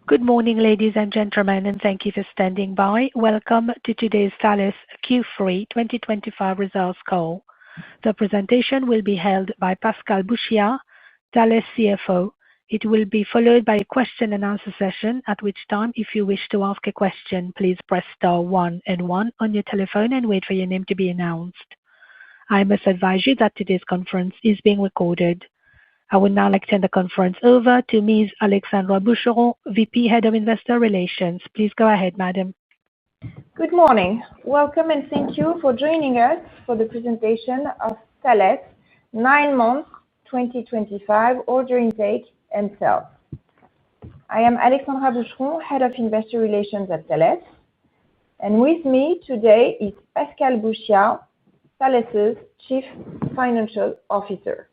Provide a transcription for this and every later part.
Good morning, ladies and gentlemen, and thank you for standing by. Welcome to today's Thales Q3 2025 results call. The presentation will be held by Pascal Bouchiat, Thales CFO. It will be followed by a question-and-answer session, at which time, if you wish to ask a question, please press star 1 and 1 on your telephone and wait for your name to be announced. I must advise you that today's conference is being recorded. I would now like to turn the conference over to Ms. Alexandra Boucheron, VP Head of Investor Relations. Please go ahead, Madam. Good morning. Welcome and thank you for joining us for the presentation of Thales 9 months 2025 order intake and sales. I am Alexandra Boucheron, Head of Investor Relations at Thales, and with me today is Pascal Bouchiat, Thales' Chief Financial Officer.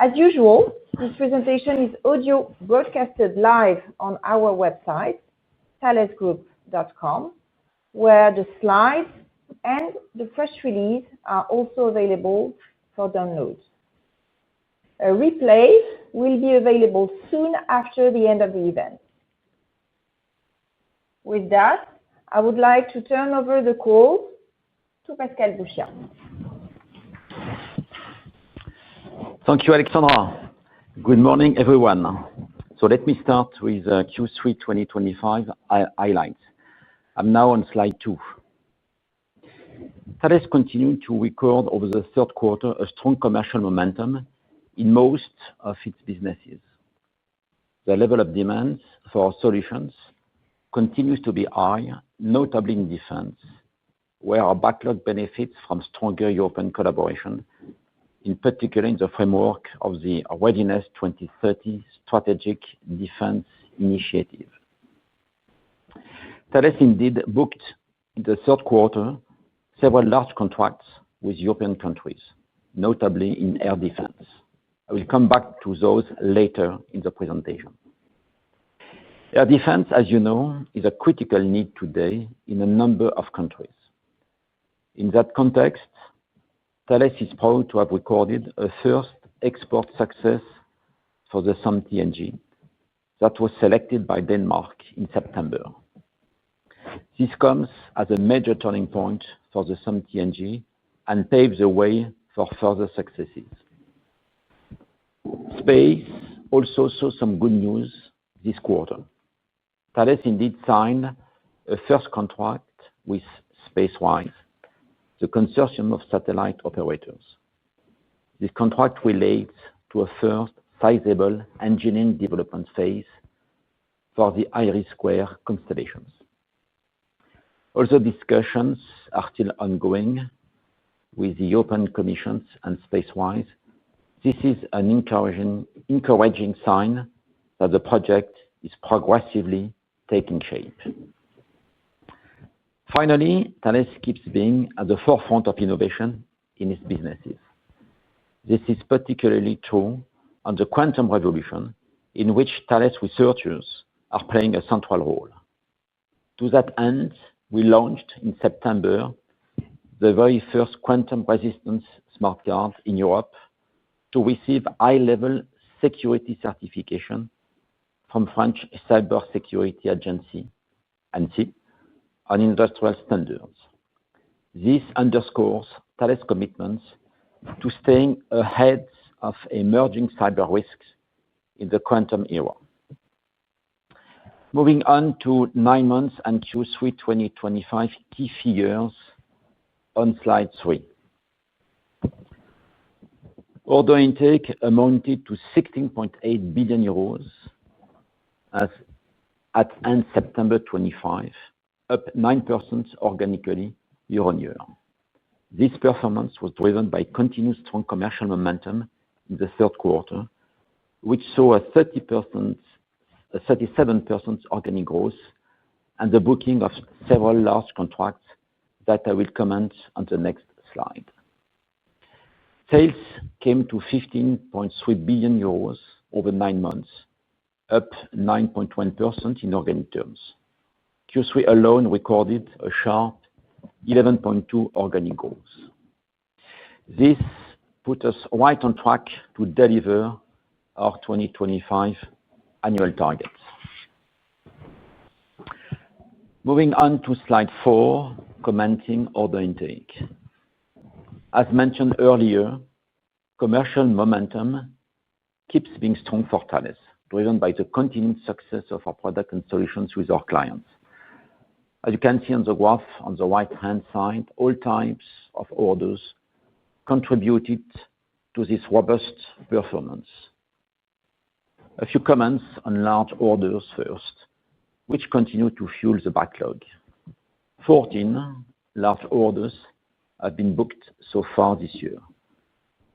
As usual, this presentation is audio broadcasted live on our website, thalesgroup.com, where the slides and the press release are also available for download. A replay will be available soon after the end of the event. With that, I would like to turn over the call to Pascal Bouchiat. Thank you, Alexandra. Good morning, everyone. Let me start with Q3 2025 highlights. I'm now on slide 2. Thales continued to record over the third quarter a strong commercial momentum in most of its businesses. The level of demand for our solutions continues to be high, notably in defense, where our backlog benefits from stronger European collaboration, in particular in the framework of the Readiness 2030 Strategic Defense Initiative. Thales indeed booked in the third quarter several large contracts with European countries, notably in air defense. I will come back to those later in the presentation. Air defense, as you know, is a critical need today in a number of countries. In that context, Thales is proud to have recorded a first export success for the SAMP/T that was selected by Denmark in September. This comes as a major turning point for the SAMP/T and paves the way for further successes. Space also saw some good news this quarter. Thales indeed signed a first contract with SpaceWise, the consortium of satellite operators. This contract relates to a first sizable engineering development phase for the IRIS² constellations. Although discussions are still ongoing with the European Commission and SpaceWise, this is an encouraging sign that the project is progressively taking shape. Finally, Thales keeps being at the forefront of innovation in its businesses. This is particularly true on the quantum revolution, in which Thales researchers are playing a central role. To that end, we launched in September the very first quantum resistance smart card in Europe to receive high-level security certification from French cybersecurity agency, ANSSI, on industrial standards. This underscores Thales' commitments to staying ahead of emerging cyber risks in the quantum era. Moving on to 9 months and Q3 2025 key figures on slide 3. Order intake amounted to 16.8 billion euros at end September 25, up 9% organically year-on-year. This performance was driven by continued strong commercial momentum in the third quarter, which saw a 37% organic growth and the booking of several large contracts that I will comment on the next slide. Sales came to 15.3 billion euros over 9 months, up 9.1% in organic terms. Q3 alone recorded a sharp 11.2% organic growth. This put us right on track to deliver our 2025 annual targets. Moving on to slide 4, commenting order intake. As mentioned earlier, commercial momentum keeps being strong for Thales, driven by the continued success of our product and solutions with our clients. As you can see on the graph on the right-hand side, all types of orders contributed to this robust performance. A few comments on large orders first, which continue to fuel the backlog. 14 large orders have been booked so far this year,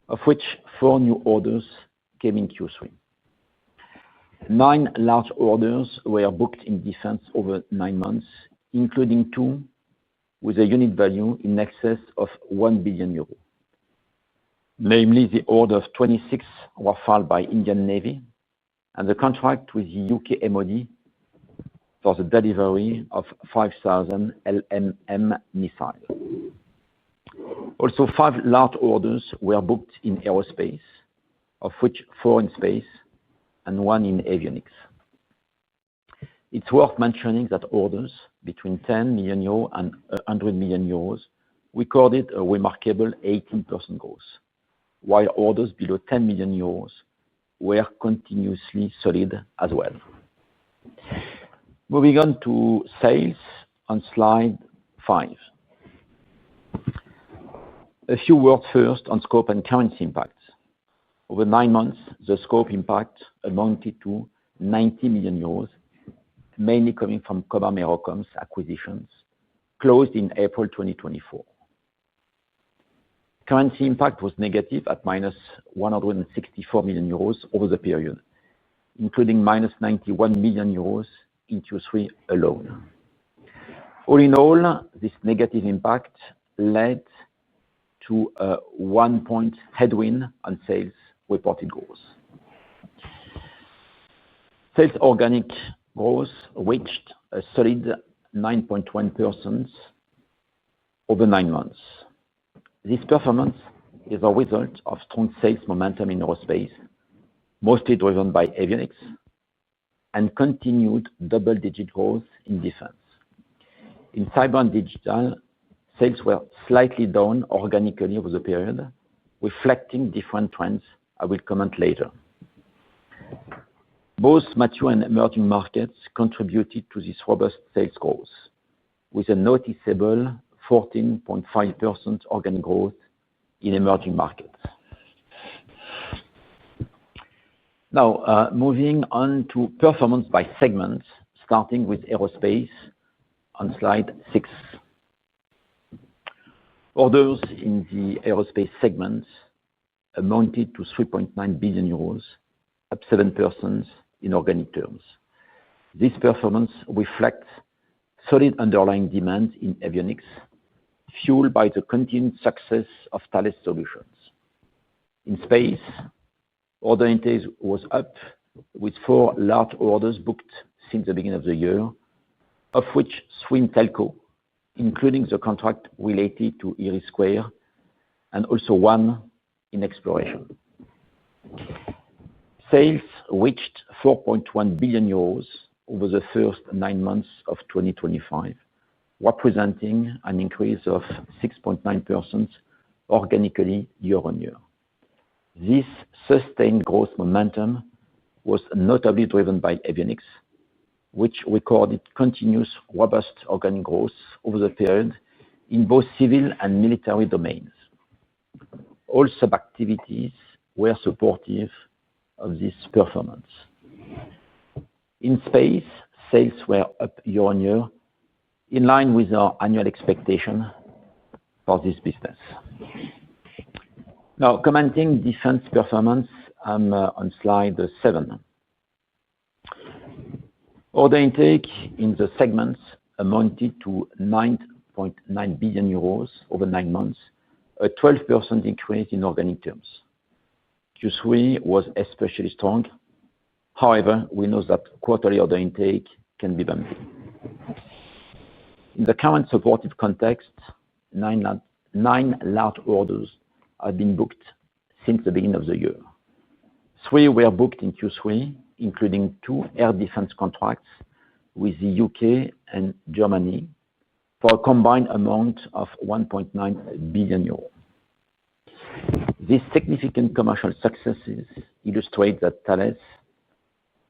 of which 4 new orders came in Q3. 9 large orders were booked in defense over 9 months, including 2 with a unit value in excess of 1 billion euro. Namely, the order of 26 Rafale by Indian Navy and the contract with the UK MOD for the delivery of 5,000 LMM missiles. Also, 5 large orders were booked in aerospace, of which 4 in space and 1 in avionics. It's worth mentioning that orders between 10 million euros and 100 million euros recorded a remarkable 18% growth, while orders below 10 million euros were continuously solid as well. Moving on to sales on slide 5. A few words first on scope and currency impacts. Over 9 months, the scope impact amounted to 90 million euros, mainly coming from Cobham Aerocom's acquisitions, closed in April 2024. Currency impact was negative at minus 164 million euros over the period, including minus 91 million euros in Q3 alone. All in all, this negative impact led to a 1-point headwind on sales reported growth. Sales organic growth reached a solid 9.1% over 9 months. This performance is a result of strong sales momentum in aerospace, mostly driven by avionics, and continued double-digit growth in defense. In cyber and digital, sales were slightly down organically over the period, reflecting different trends I will comment later. Both mature and emerging markets contributed to this robust sales growth, with a noticeable 14.5% organic growth in emerging markets. Now, moving on to performance by segments, starting with aerospace on slide 6. Orders in the aerospace segment amounted to 3.9 billion euros, up 7% in organic terms. This performance reflects solid underlying demand in avionics, fueled by the continued success of Thales solutions. In space, order intake was up, with 4 large orders booked since the beginning of the year, of which 3 in telco, including the contract related to IRIS², and also 1 in exploration. Sales reached 4.1 billion euros over the first 9 months of 2025, representing an increase of 6.9% organically year-on-year. This sustained growth momentum was notably driven by avionics, which recorded continuous robust organic growth over the period in both civil and military domains. All sub-activities were supportive of this performance. In space, sales were up year-on-year, in line with our annual expectation for this business. Now, commenting defense performance, I'm on slide 7. Order intake in the segments amounted to 9.9 billion euros over 9 months, a 12% increase in organic terms. Q3 was especially strong. However, we know that quarterly order intake can be bumpy. In the current supportive context, 9 large orders have been booked since the beginning of the year. 3 were booked in Q3, including 2 air defense contracts with the UK and Germany for a combined amount of 1.9 billion euros. These significant commercial successes illustrate that Thales,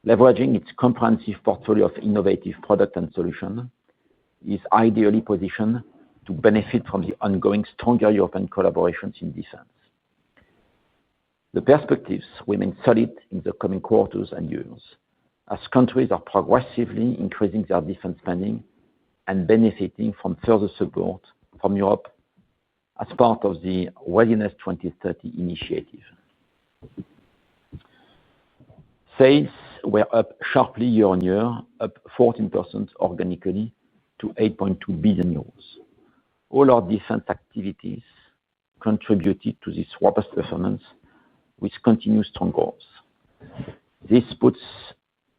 leveraging its comprehensive portfolio of innovative products and solutions, is ideally positioned to benefit from the ongoing stronger European collaborations in defense. The perspectives remain solid in the coming quarters and years, as countries are progressively increasing their defense spending and benefiting from further support from Europe as part of the Readiness 2030 initiative. Sales were up sharply year on year, up 14% organically to 8.2 billion euros. All our defense activities contributed to this robust performance, with continued strong growth. This puts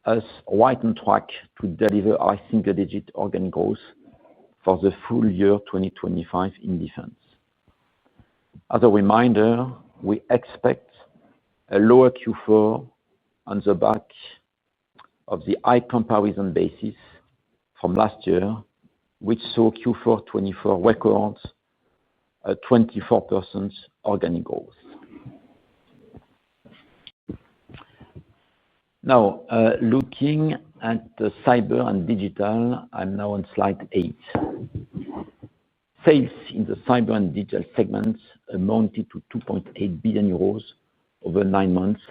us right on track to deliver our single-digit organic growth for the full year 2025 in defense. As a reminder, we expect a lower Q4 on the back of the high comparison basis from last year, which saw Q4 2024 records a 24% organic growth. Now, looking at the cyber and digital, I'm now on slide 8. Sales in the cyber and digital segments amounted to 2.8 billion euros over 9 months,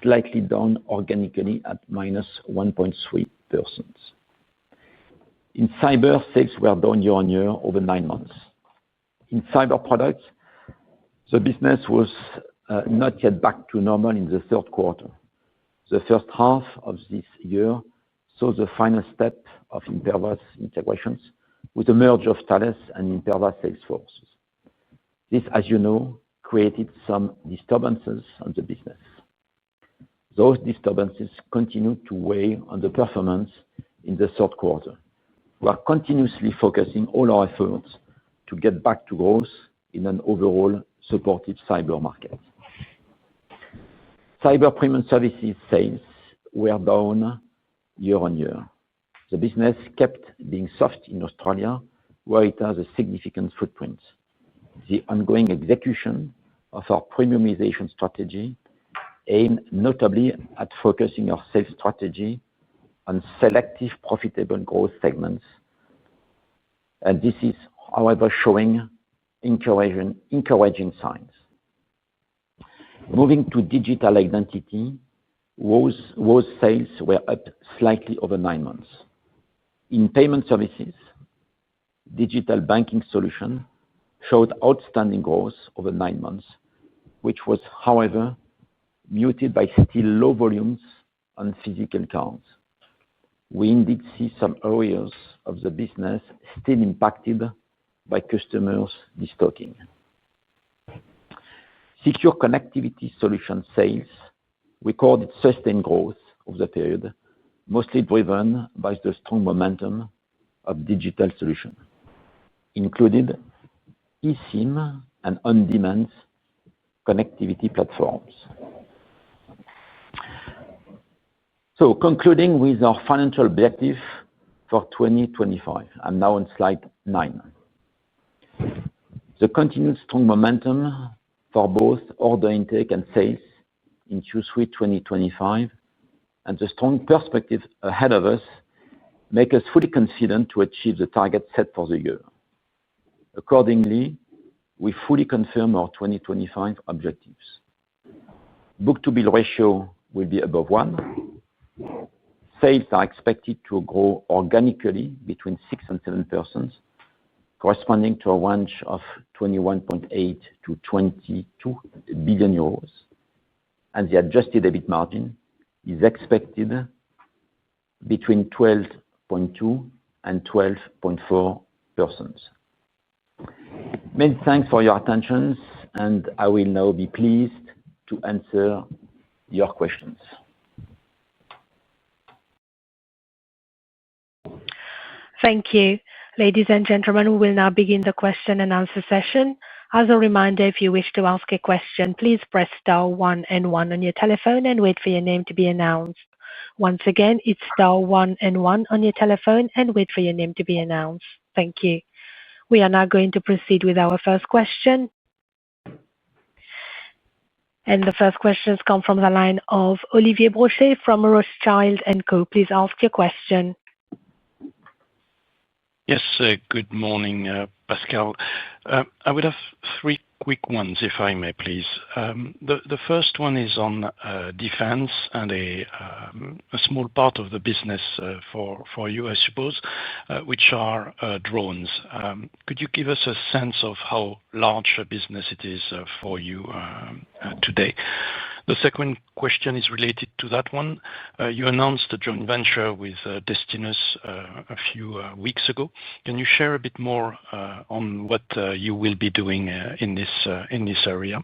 slightly down organically at -1.3%. In cyber, sales were down year on year over 9 months. In cyber products, the business was not yet back to normal in the third quarter. The first half of this year saw the final step of Imperva's integrations with the merger of Thales and Imperva sales forces. This, as you know, created some disturbances on the business. Those disturbances continued to weigh on the performance in the third quarter. We are continuously focusing all our efforts to get back to growth in an overall supportive cyber market. Cyber premium services sales were down year on year. The business kept being soft in Australia, where it has a significant footprint. The ongoing execution of our premiumization strategy aimed notably at focusing our sales strategy on selective profitable growth segments, and this is, however, showing encouraging signs. Moving to digital identity, those sales were up slightly over 9 months. In payment services, digital banking solutions showed outstanding growth over 9 months, which was, however, muted by still low volumes on physical cards. We indeed see some areas of the business still impacted by customers' destocking. Secure connectivity solution sales recorded sustained growth over the period, mostly driven by the strong momentum of digital solutions, including eSIM and on-demand connectivity platforms. So, concluding with our financial objective for 2025, I'm now on slide 9. The continued strong momentum for both order intake and sales in Q3 2025 and the strong perspective ahead of us make us fully confident to achieve the target set for the year. Accordingly, we fully confirm our 2025 objectives. Book-to-bill ratio will be above 1. Sales are expected to grow organically between 6 and 7%, corresponding to a range of 21.8 to 22 billion euros, and the adjusted EBIT margin is expected between 12.2 and 12.4%. Many thanks for your attention, and I will now be pleased to answer your questions. Thank you. Ladies and gentlemen, we will now begin the question and answer session. As a reminder, if you wish to ask a question, please press star 1 and 1 on your telephone and wait for your name to be announced. Once again, it's star one and one on your telephone and wait for your name to be announced. Thank you. We are now going to proceed with our first question. The first questions come from the line of Olivier Brochet from Rothschild & Co. Please ask your question. Yes, good morning, Pascal. I would have three quick ones, if I may, please. The first one is on defense and a small part of the business for you, I suppose, which are drones. Could you give us a sense of how large a business it is for you today? The second question is related to that one. You announced a joint venture with Destinus a few weeks ago. Can you share a bit more on what you will be doing in this area?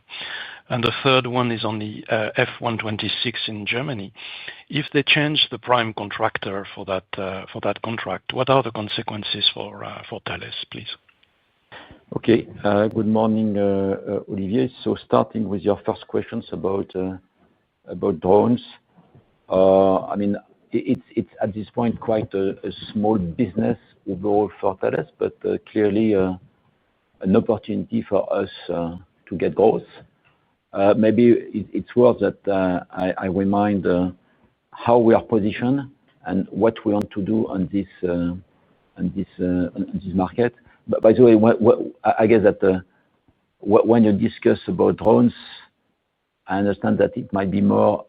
And the third one is on the F-126 in Germany. If they change the prime contractor for that contract, what are the consequences for Thales, please? Okay. Good morning, Olivier. So starting with your first questions about drones. I mean, it's at this point quite a small business overall for Thales, but clearly an opportunity for us to get growth. Maybe it's worth that I remind how we are positioned and what we want to do on this market. But by the way, I guess that when you discuss about drones, I understand that it might be more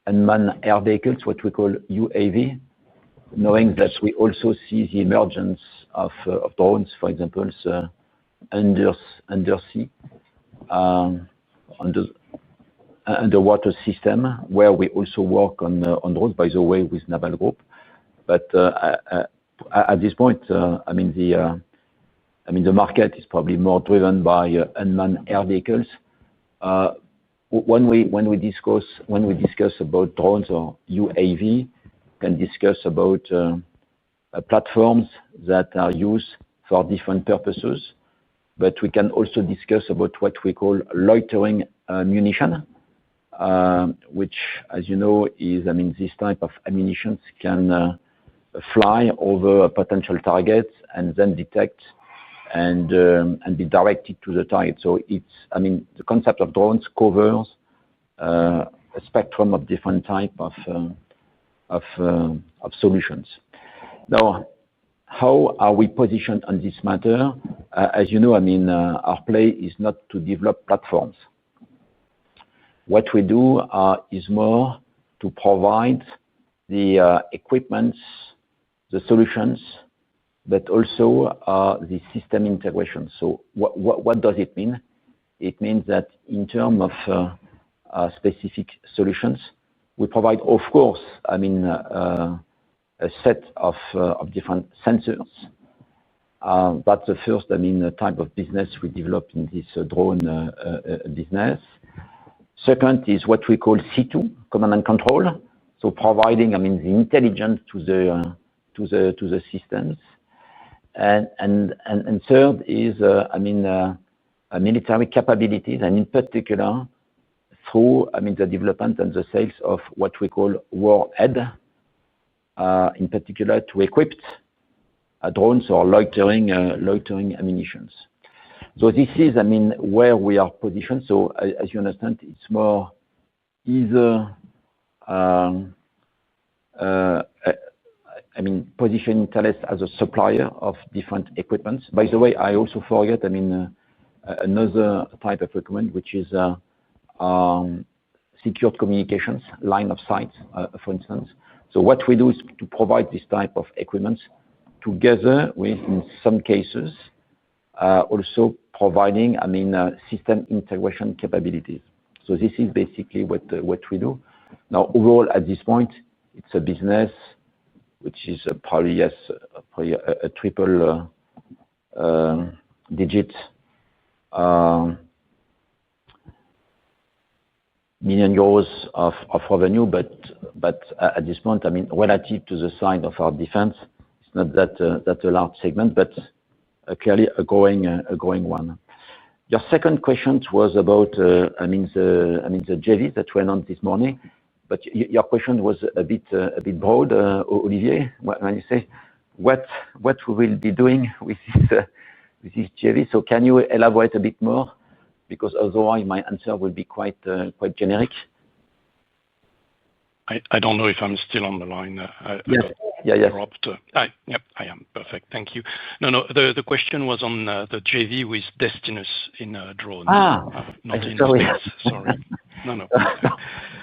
unmanned air vehicles, what we call UAV, knowing that we also see the emergence of drones, for example, undersea, underwater system, where we also work on drones, by the way, with Naval Group. But at this point, I mean the market is probably more driven by unmanned air vehicles. When we discuss about drones or UAV, we can discuss about platforms that are used for different purposes, but we can also discuss about what we call loitering munition, which, as you know, is this type of ammunition can fly over potential targets and then detect and be directed to the target. So the concept of drones covers a spectrum of different type of solutions. Now, how are we positioned on this matter? As you know, our play is not to develop platforms. What we do is more to provide the equipments, the solutions, but also the system integration. So what does it mean? It means that in terms of specific solutions, we provide, of course, a set of different sensors. That's the first type of business we develop in this drone business. Second is what we call C2, command and control. So providing the intelligence to the systems. And third is military capabilities, and in particular through the development and the sales of what we call warhead, in particular to equip drones or loitering ammunitions. So this is where we are positioned. So as you understand, it's more either positioning Thales as a supplier of different equipments. By the way, I also forget another type of equipment, which is secured communications, line of sight, for instance. So what we do is to provide this type of equipment together with, in some cases, also providing system integration capabilities. So this is basically what we do. Now, overall, at this point, it's a business which is probably a triple digit million euros of revenue, but at this point, relative to the size of our defense, it's not that a large segment, but clearly a growing one. Your second question was about the JV that went on this morning. But your question was a bit broad, Olivier, when you say what we will be doing with this JV. So can you elaborate a bit more? Because otherwise my answer will be quite generic. I don't know if I'm still on the line. Yes. Dropped. Yep, I am. Perfect. Thank you. No. The question was on the JV with Destinus in drones. Not in space. Sorry. No.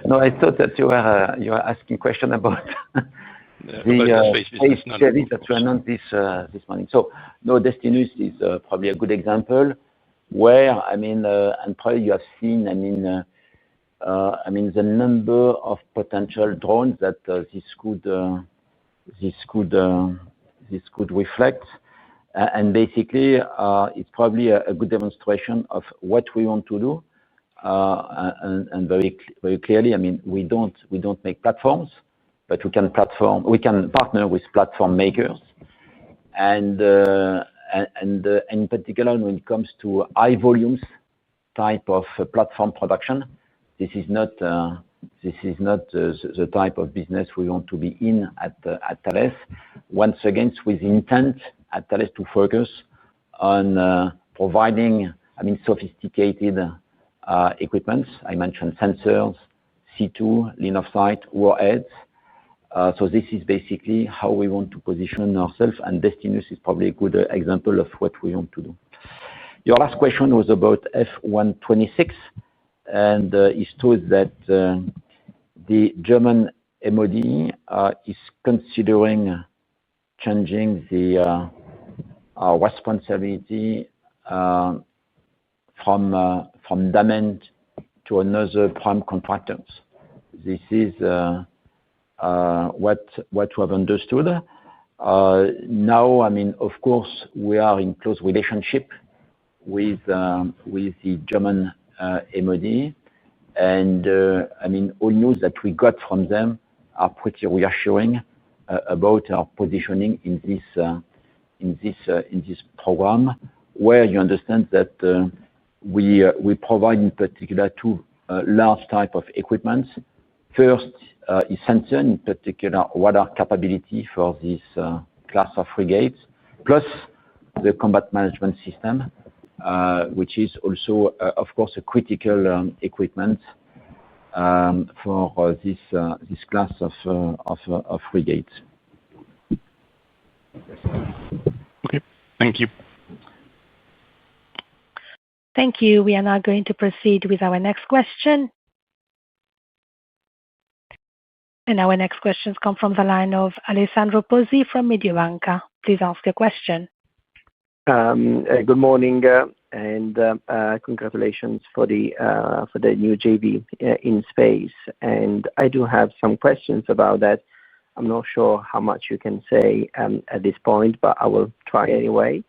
No, I thought that you were asking question about the space business. JV that you announced this morning. So no, Destinus is probably a good example where and probably you have seen the number of potential drones that this could reflect, and basically it's probably a good demonstration of what we want to do, and very clearly, we don't make platforms, but we can partner with platform makers, and in particular when it comes to high volumes type of platform production. This is not the type of business we want to be in at Thales. Once again, with intent at Thales to focus on providing sophisticated equipment. I mentioned sensors, C2, line of sight, warheads. So this is basically how we want to position ourselves, and Destinus is probably a good example of what we want to do. Your last question was about F126. And it shows that the German MOD is considering changing the responsibility from Damen to another prime contractors. This is what we have understood. Now, of course, we are in close relationship with the German MOD, and all news that we got from them are pretty reassuring about our positioning in this program, where you understand that we provide in particular two large type of equipment. First is sensor, in particular radar capability for this class of frigates, plus the combat management system, which is also, of course, a critical equipment for this class of frigates. Okay, thank you. Thank you. We are now going to proceed with our next question. And our next questions come from the line of Alessandro Pozzi from Mediobanca. Please ask your question. Good morning, and congratulations for the new JV in space. And I do have some questions about that. I'm not sure how much you can say at this point, but I will try anyway.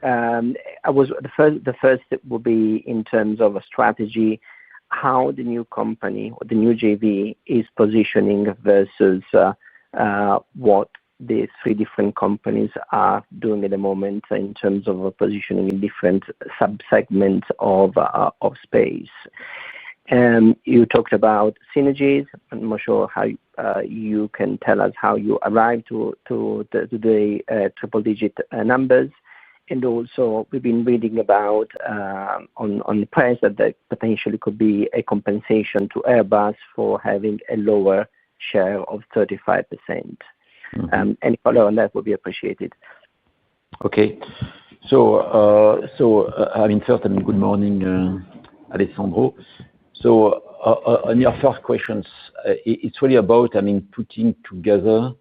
The first will be in terms of a strategy, how the new company or the new JV is positioning versus what the three different companies are doing at the moment in terms of positioning in different sub-segments of space. You talked about synergies. I'm not sure how you can tell us how you arrived to the triple-digit numbers. And also, we've been reading about on the press that there potentially could be a compensation to Airbus for having a lower share of 35%. Any follow on that would be appreciated. Okay. So first, good morning, Alessandro. So on your first questions, it's really about putting together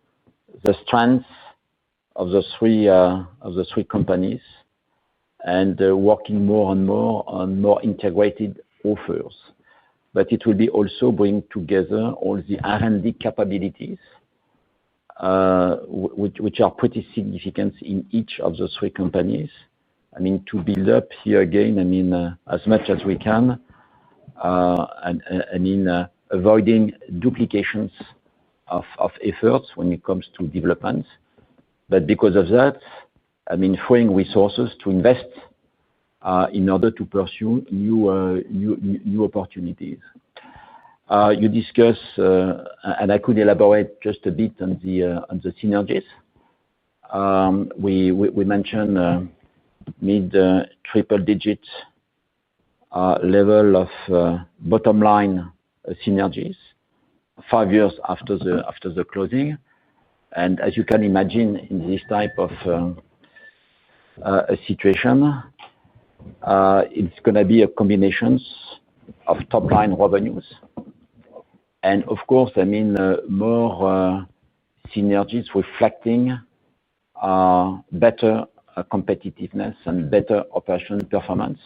the strengths of the three companies and working more and more on more integrated offers. But it will be also bring together all the R&D capabilities, which are pretty significant in each of the three companies. To build up here again, as much as we can, and avoiding duplications of efforts when it comes to development. But because of that, freeing resources to invest in order to pursue new opportunities. You discuss, and I could elaborate just a bit on the synergies. We mentioned mid triple digit level of bottom line synergies 5 years after the closing. And as you can imagine, in this type of a situation, it's going to be a combination of top line revenues. And of course, more synergies reflecting better competitiveness and better operational performance.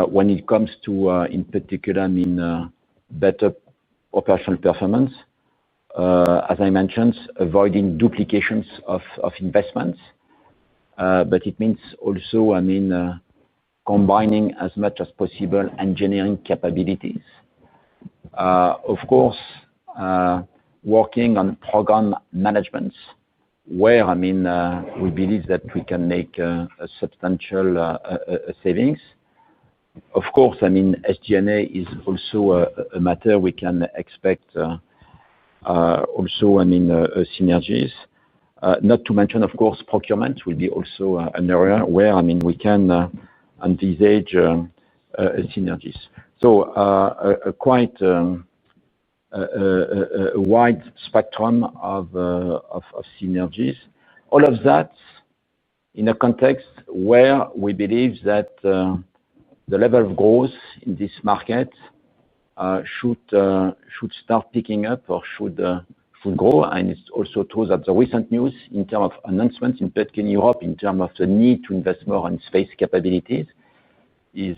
When it comes to, in particular, better operational performance, as I mentioned, avoiding duplications of investments. But it means also, combining as much as possible engineering capabilities. Of course, working on program management, where we believe that we can make a substantial savings. Of course, SG&A is also a matter we can expect. Also, synergies. Not to mention, of course, procurement will be also an area where we can envisage synergies. So a quite wide spectrum of synergies. All of that in a context where we believe that the level of growth in this market should start picking up or should grow. And it's also true that the recent news in terms of announcements, in particular in Europe, in terms of the need to invest more in space capabilities, is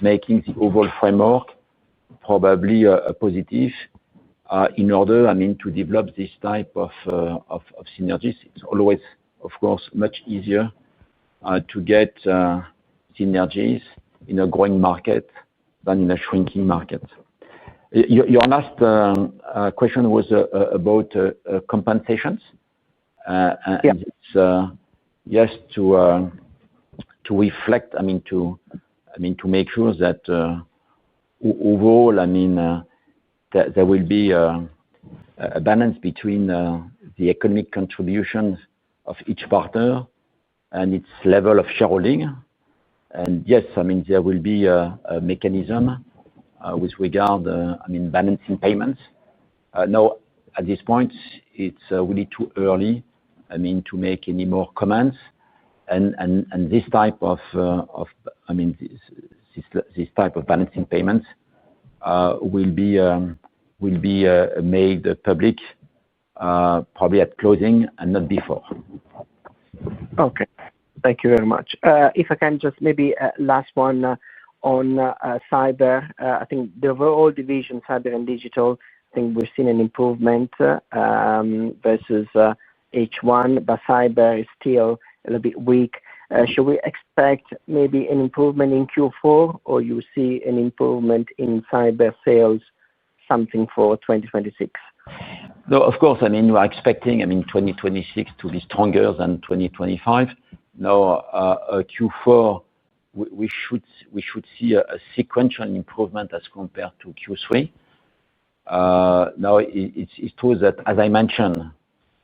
making the overall framework probably a positive in order, to develop this type of synergies. It's always, of course, much easier to get synergies in a growing market than in a shrinking market. Your last question was about compensations. And it's yes, to reflect, to make sure that overall, there will be a balance between the economic contributions of each partner and its level of shareholding. And yes, there will be a mechanism with regard, balancing payments. Now, at this point, it's really too early, to make any more comments. And this type of, this type of balancing payments will be made public probably at closing and not before. Okay. Thank you very much. If I can just maybe last one on cyber. I think the overall division, cyber and digital, I think we've seen an improvement versus H1, but cyber is still a little bit weak. Should we expect maybe an improvement in Q4, or you see an improvement in cyber sales, something for 2026? No, of course, we are expecting 2026 to be stronger than 2025. Now, Q4, we should see a sequential improvement as compared to Q3. Now, it's true that, as I mentioned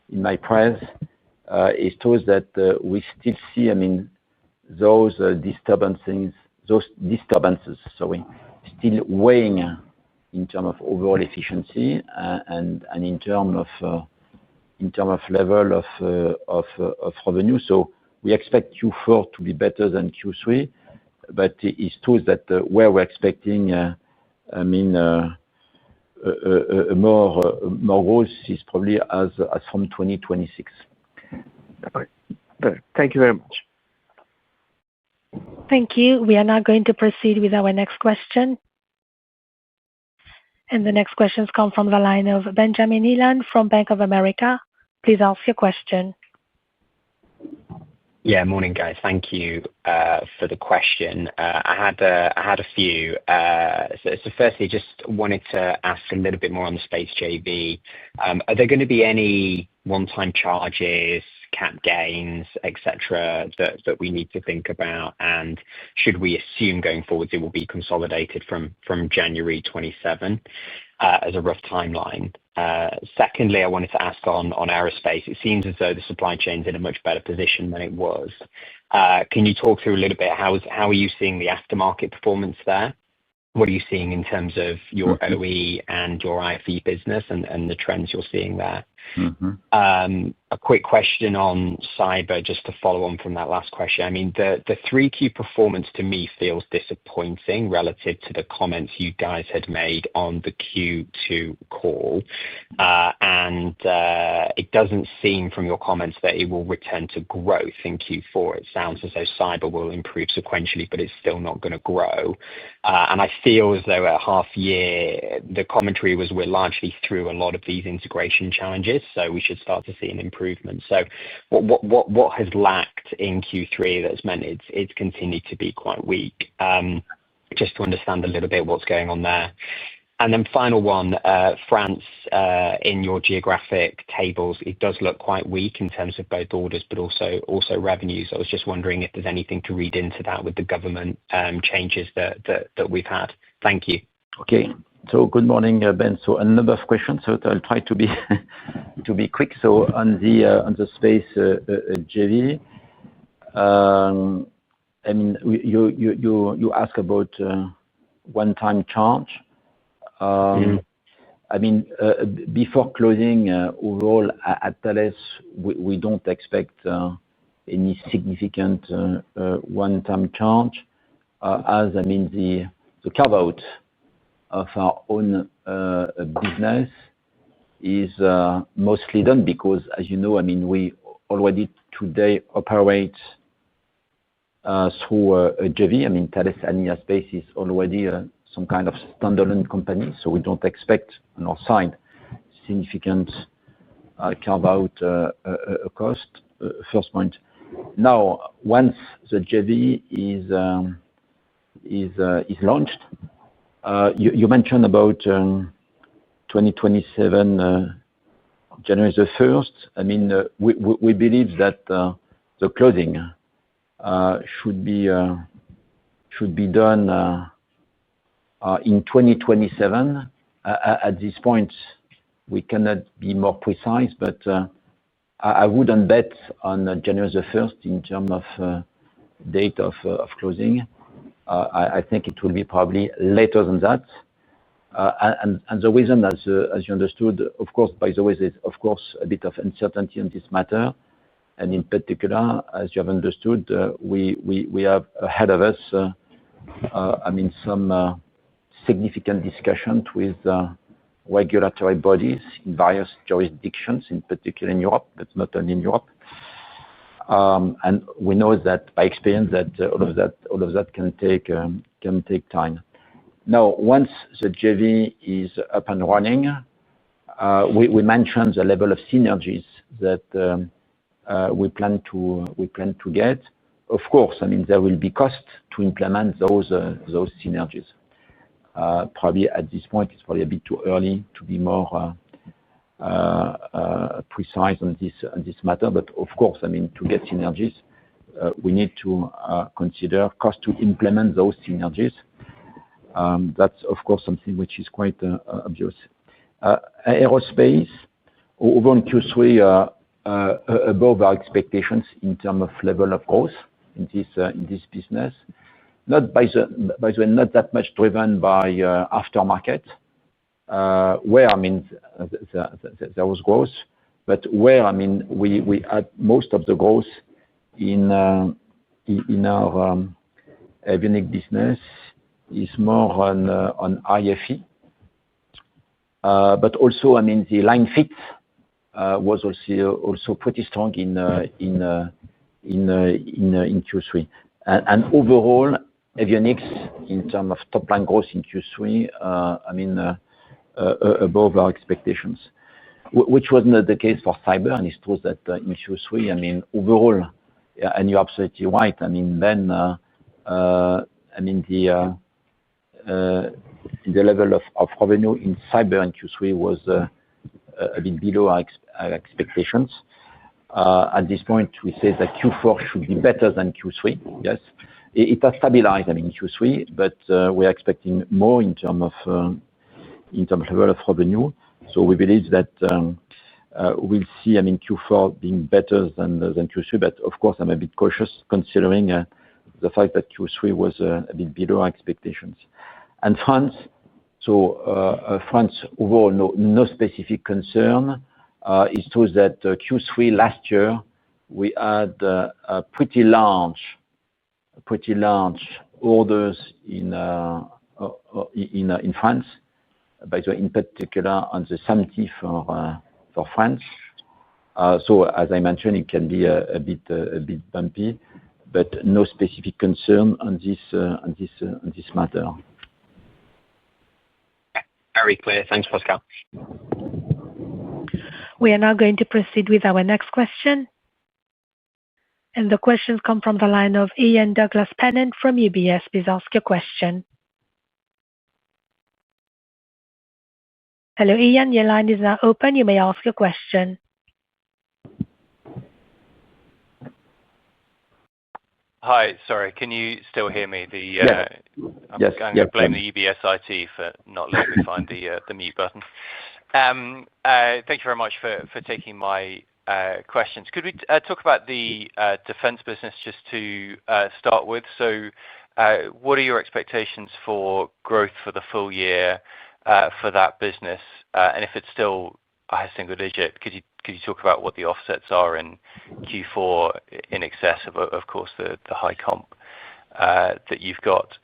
in my press, it's true that we still see those disturbances, still weighing in terms of overall efficiency and in terms of level of revenue. So we expect Q4 to be better than Q3, but it's true that where we're expecting more growth is probably as from 2026. Thank you very much. Thank you. We are now going to proceed with our next question. And the next questions come from the line of Benjamin Heelan from Bank of America. Please ask your question. Yeah, morning, guys. Thank you for the question. I had a few. So firstly, just wanted to ask a little bit more on the space JV. Are there going to be any one-time charges, cap gains, etc., that we need to think about? And should we assume going forward it will be consolidated from January 27 as a rough timeline? Secondly, I wanted to ask on aerospace. It seems as though the supply chain's in a much better position than it was. Can you talk through a little bit how are you seeing the aftermarket performance there? What are you seeing in terms of your OE and your IFE business and the trends you're seeing there? A quick question on cyber, just to follow on from that last question. I mean, the 3Q performance to me feels disappointing relative to the comments you guys had made on the Q2 call. And it doesn't seem from your comments that it will return to growth in Q4. It sounds as though cyber will improve sequentially, but it's still not going to grow. And I feel as though at half year, the commentary was we're largely through a lot of these integration challenges, so we should start to see an improvement. So what has lacked in Q3 that's meant it's continued to be quite weak? Just to understand a little bit what's going on there. And then final one, France, in your geographic tables, it does look quite weak in terms of both orders, but also revenues. I was just wondering if there's anything to read into that with the government changes that we've had. Thank you. Okay. So good morning, Ben. So a number of questions. So I'll try to be quick. So on the space JV, I mean you ask about one-time charge. I mean before closing overall at Thales, we don't expect any significant one-time charge, as I mean the carve out of our own business is mostly done because, as you know, I mean, we already today operate through a JV. I mean, Thales Alenia Space is already some kind of standalone company, so we don't expect on our side significant carve out cost. First point. Now, once the JV is launched, you mentioned about 2027 January the 1st. I mean, we believe that the closing should be done in 2027. At this point, we cannot be more precise, but I wouldn't bet on January the 1st in terms of date of closing. I think it will be probably later than that. And the reason, as you understood, of course, by the way, there's of course a bit of uncertainty on this matter. And in particular, as you have understood, we have ahead of us, I mean, some significant discussions with regulatory bodies in various jurisdictions, in particular in Europe, but not only in Europe. And we know that by experience that all of that can take time. Now, once the JV is up and running, we mentioned the level of synergies that we plan to get. Of course, I mean there will be cost to implement those synergies. Probably at this point, it's probably a bit too early to be more precise on this matter, but of course, I mean, to get synergies, we need to consider cost to implement those synergies. That's of course something which is quite obvious. Aerospace, over in Q3, above our expectations in terms of level of growth in this business. Not by the way, not that much driven by aftermarket. Where I mean there was growth, but where I mean we had most of the growth in our avionics business is more on IFE, but also I mean the line fit was also pretty strong in Q3, and overall avionics in terms of top line growth in Q3, I mean. Above our expectations, which was not the case for cyber, and it's true that in Q3, I mean overall, and you're absolutely right. I mean then, I mean the level of revenue in cyber in Q3 was a bit below our expectations. At this point, we say that Q4 should be better than Q3. Yes, it has stabilized, Q3, but we are expecting more in terms of level of revenue. We believe that we'll see Q4 being better than Q3, but of course, I'm a bit cautious considering the fact that Q3 was a bit below our expectations. And France, France overall, no specific concern. It's true that Q3 last year, we had pretty large orders in France, by the way, in particular on the SAMP for France. As I mentioned, it can be a bit bumpy, but no specific concern on this matter. Very clear. Thanks, Pascal. We are now going to proceed with our next question. The questions come from the line of Ian Douglas-Pennant from UBS. Please ask your question. Hello, Ian. Your line is now open. You may ask your question. Hi. Sorry. Can you still hear me? Yes. I'm going to blame the UBS IT for not letting me find the mute button. Thank you very much for taking my questions. Could we talk about the defense business just to start with? What are your expectations for growth for the full year for that business? If it's still a high single digit, could you talk about what the offsets are in Q4 in excess of course, the high comp that you've got?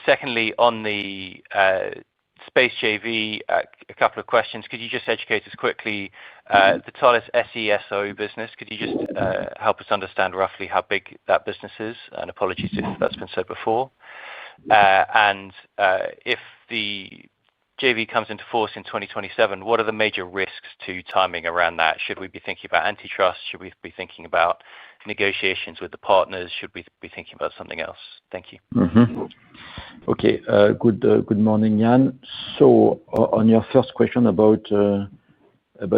Secondly, on the space JV, a couple of questions. Could you just educate us quickly, the Thales SESO business, could you just help us understand roughly how big that business is? Apologies if that's been said before. If the JV comes into force in 2027, what are the major risks to timing around that? Should we be thinking about antitrust? Should we be thinking about negotiations with the partners? Should we be thinking about something else? Thank you. Okay. Good morning, Ian. On your first question about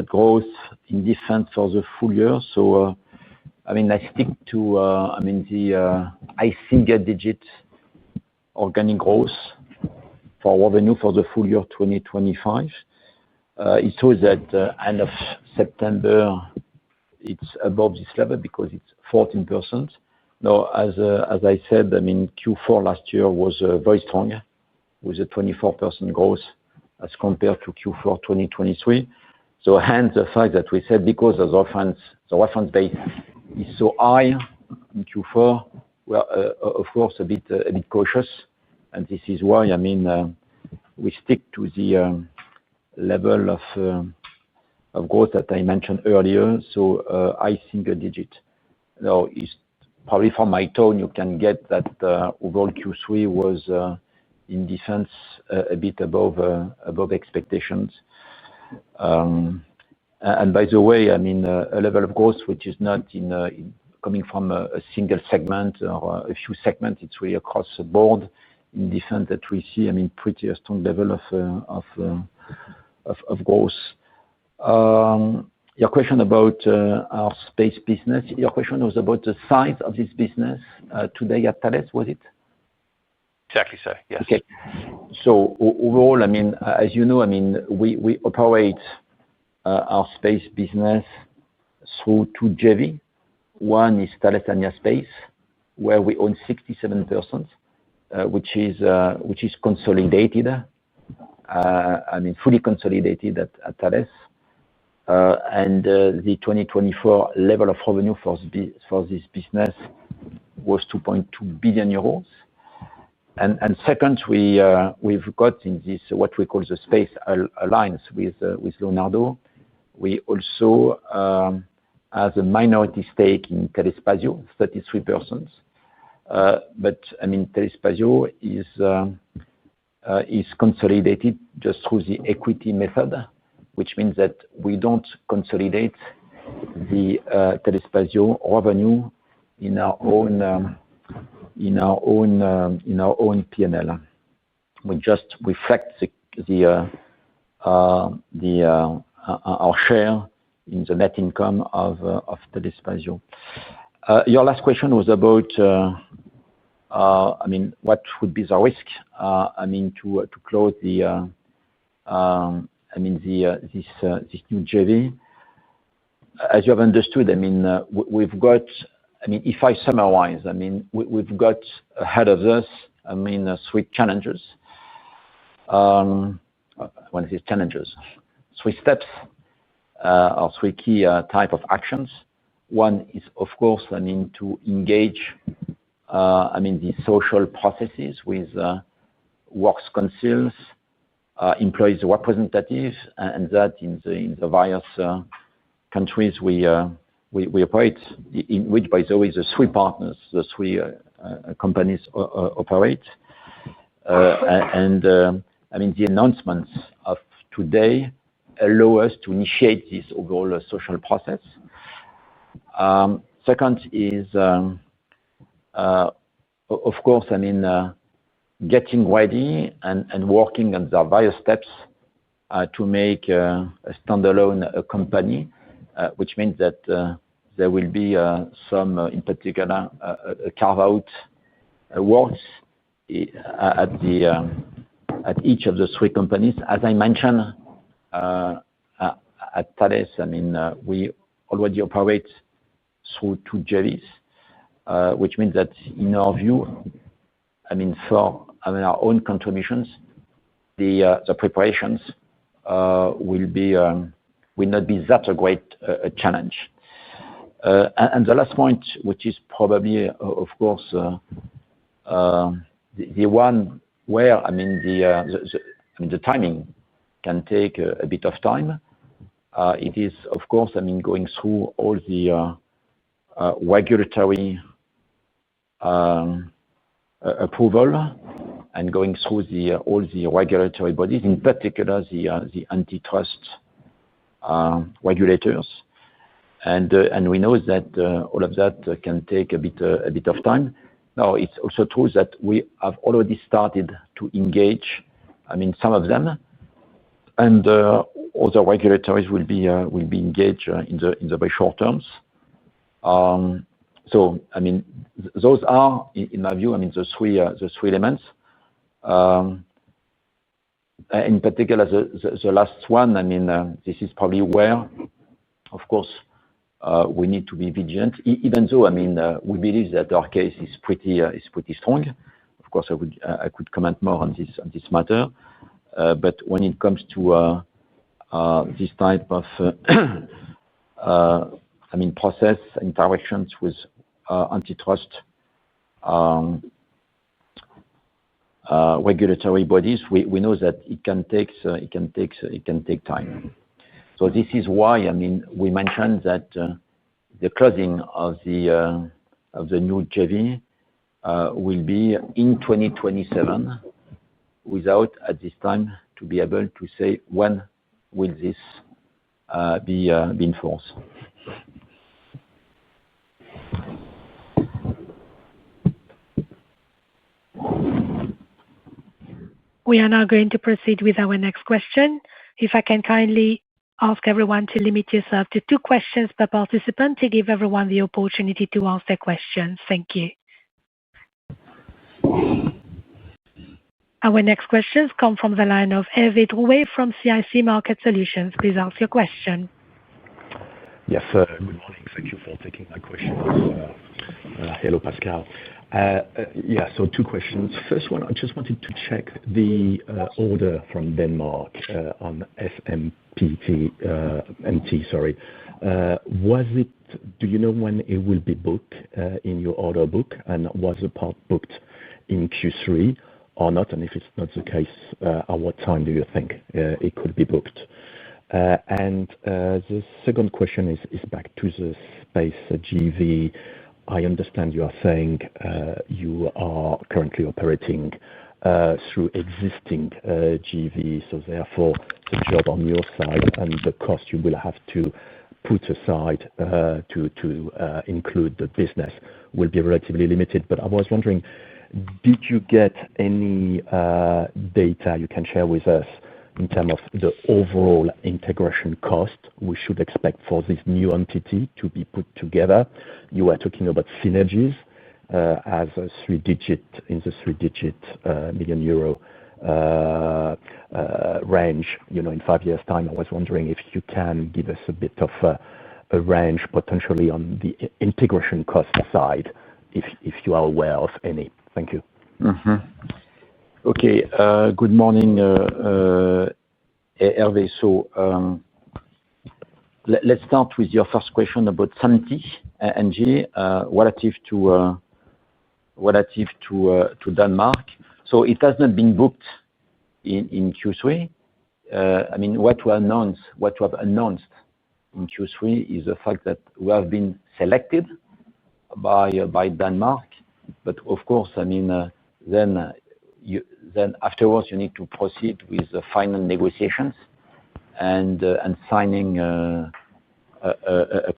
growth in defense for the full year, I stick to the high single-digit organic growth for revenue for the full year 2025. It's true that end of September, it's above this level because it's 14%. Now, as I said, Q4 last year was very strong with a 24% growth as compared to Q4 2023. Hence the fact that we said because the reference base is so high in Q4, we're of course a bit cautious. This is why we stick to the level of growth that I mentioned earlier. High single digit. Now, it's probably from my tone, you can get that overall Q3 was in defense a bit above expectations. By the way, a level of growth which is not coming from a single segment or a few segments. It's really across the board in defense that we see pretty a strong level of growth. Your question about our space business, your question was about the size of this business today at Thales, was it? Exactly so, yes. Okay. Overall, as you know, we operate our space business through two JV. One is Thales Alenia Space, where we own 67%, which is consolidated, fully consolidated at Thales. The 2024 level of revenue for this business was 2.2 billion euros. Second, we've got in this what we call the space alliance with Leonardo. We also have a minority stake in Telespazio, 33%. Telespazio is consolidated just through the equity method, which means that we don't consolidate the Telespazio revenue in our own P&L. We just reflect the our share in the net income of Thales. Your last question was about, what would be the risk, to close this new JV. As you have understood, we've got, if I summarize, we've got ahead of us, three challenges. When I say challenges, three steps, or three key type of actions. One is, of course, to engage, the social processes with works councils, employees representatives, and that in the various countries we operate, in which, by the way, the three partners, the three companies operate. The announcements of today allow us to initiate this overall social process. Second is, of course, getting ready and working on the various steps to make a standalone company, which means that there will be some, in particular, carve-out works at each of the three companies. As I mentioned, at Thales, we already operate through two JVs, which means that in our view, for our own contributions, the preparations will not be that a great challenge. The last point, which is probably, of course, the one where the timing can take a bit of time. It is, of course, going through all the regulatory approval and going through all the regulatory bodies, in particular the antitrust regulators. We know that all of that can take a bit of time. Now, it's also true that we have already started to engage, some of them, and other regulators will be engaged in the very short terms. Those are, in my view, the three elements. In particular, the last one, this is probably where, of course, we need to be vigilant. Even though, we believe that our case is pretty strong. Of course, I could comment more on this matter. But when it comes to this type of process interactions with antitrust regulatory bodies, we know that it can take time. So this is why we mentioned that the closing of the new JV will be in 2027, without at this time to be able to say when will this be enforced. We are now going to proceed with our next question. If I can kindly ask everyone to limit yourself to 2 questions per participant to give everyone the opportunity to ask their questions. Thank you. Our next questions come from the line of Hervé Drouet from CIC Market Solutions. Please ask your question. Yes, good morning. Thank you for taking my questions. Hello, Pascal. So 2 questions. First one, I just wanted to check the order from Denmark on SMPT. Do you know when it will be booked in your order book, and was the part booked in Q3 or not? And if it's not the case, at what time do you think it could be booked? And the second question is back to the space JV. I understand you are saying you are currently operating through existing JV, so therefore the job on your side and the cost you will have to put aside to include the business will be relatively limited. But I was wondering, did you get any data you can share with us in terms of the overall integration cost we should expect for this new entity to be put together? You were talking about synergies as a three-digit million euro range, in 5 years' time. I was wondering if you can give us a bit of a range potentially on the integration cost side, if you are aware of any. Thank you. Okay. Good morning, Hervé. Let's start with your first question about Santi NG relative to Denmark. It has not been booked in Q3. What we have announced in Q3 is the fact that we have been selected by Denmark. Of course, then afterwards you need to proceed with the final negotiations and signing a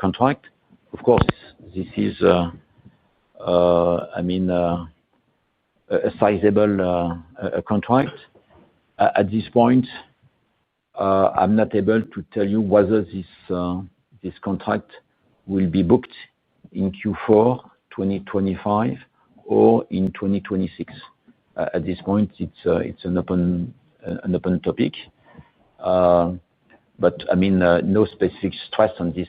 contract. Of course, this is a sizable contract. At this point, I'm not able to tell you whether this contract will be booked in Q4 2025 or in 2026. At this point, it's an open topic. No specific stress on this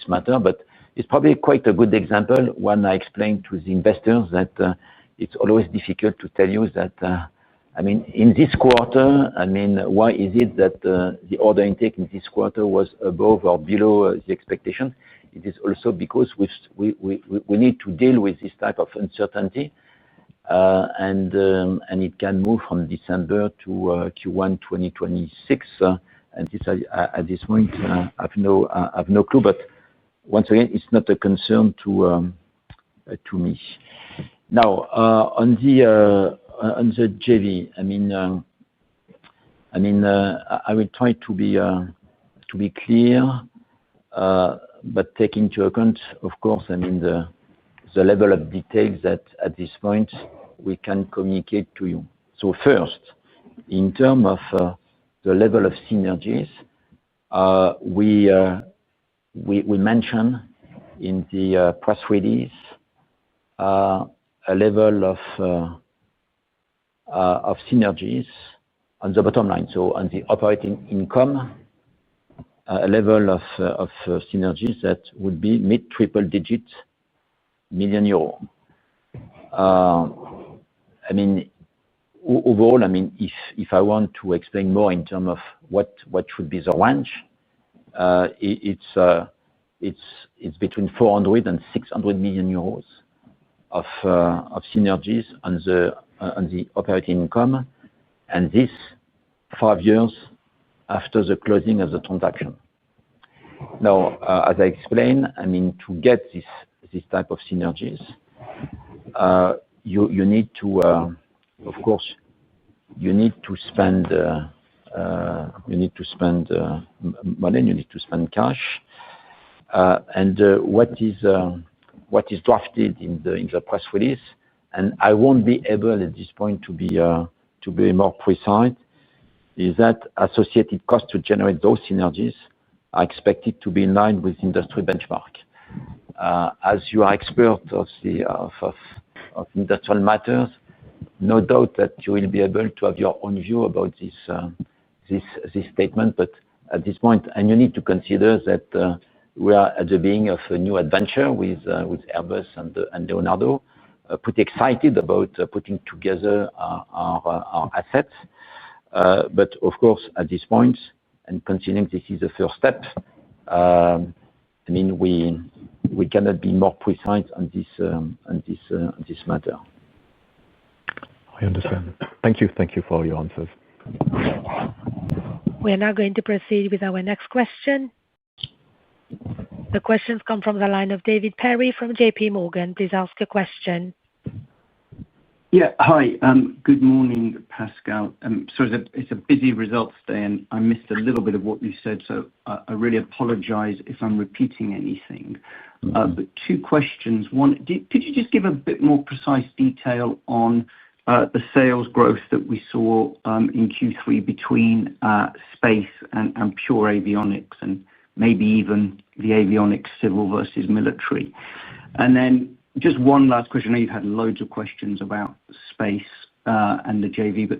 matter. It's probably quite a good example when I explain to the investors that it's always difficult to tell you that. In this quarter, why is it that the order intake in this quarter was above or below the expectation? It is also because we need to deal with this type of uncertainty, and it can move from December to Q1 2026. At this point, I have no clue. Once again, it's not a concern to me. Now, on the JV, I will try to be clear, but take into account, of course, the level of details that at this point we can communicate to you. First, in terms of the level of synergies, we mentioned in the press release a level of synergies on the bottom line. On the operating income, a level of synergies that would be mid-triple-digit million euro. Overall, if I want to explain more in terms of what should be the range, it's between 400 and 600 million euros of synergies on the operating income, and this 5 years after the closing of the transaction. Now, as I explained, to get this type of synergies, you need to, of course, spend money. You need to spend cash. What is drafted in the press release, and I won't be able at this point to be more precise, is that associated costs to generate those synergies are expected to be in line with industry benchmark. As you are expert of industrial matters, no doubt that you will be able to have your own view about this statement. At this point, and you need to consider that we are at the beginning of a new adventure with Airbus and Leonardo. Pretty excited about putting together our assets. Of course, at this point, and considering this is the first step, we cannot be more precise on this matter. I understand. Thank you. Thank you for your answers. We are now going to proceed with our next question. The questions come from the line of David Perry from JPMorgan. Please ask a question. Yeah. Hi. Good morning, Pascal. Sorry, it's a busy results day, and I missed a little bit of what you said, so I really apologize if I'm repeating anything. Two questions. One, could you just give a bit more precise detail on the sales growth that we saw in Q3 between space and pure avionics, and maybe even the avionics civil versus military. And then just one last question. I know you've had loads of questions about space and the JV, but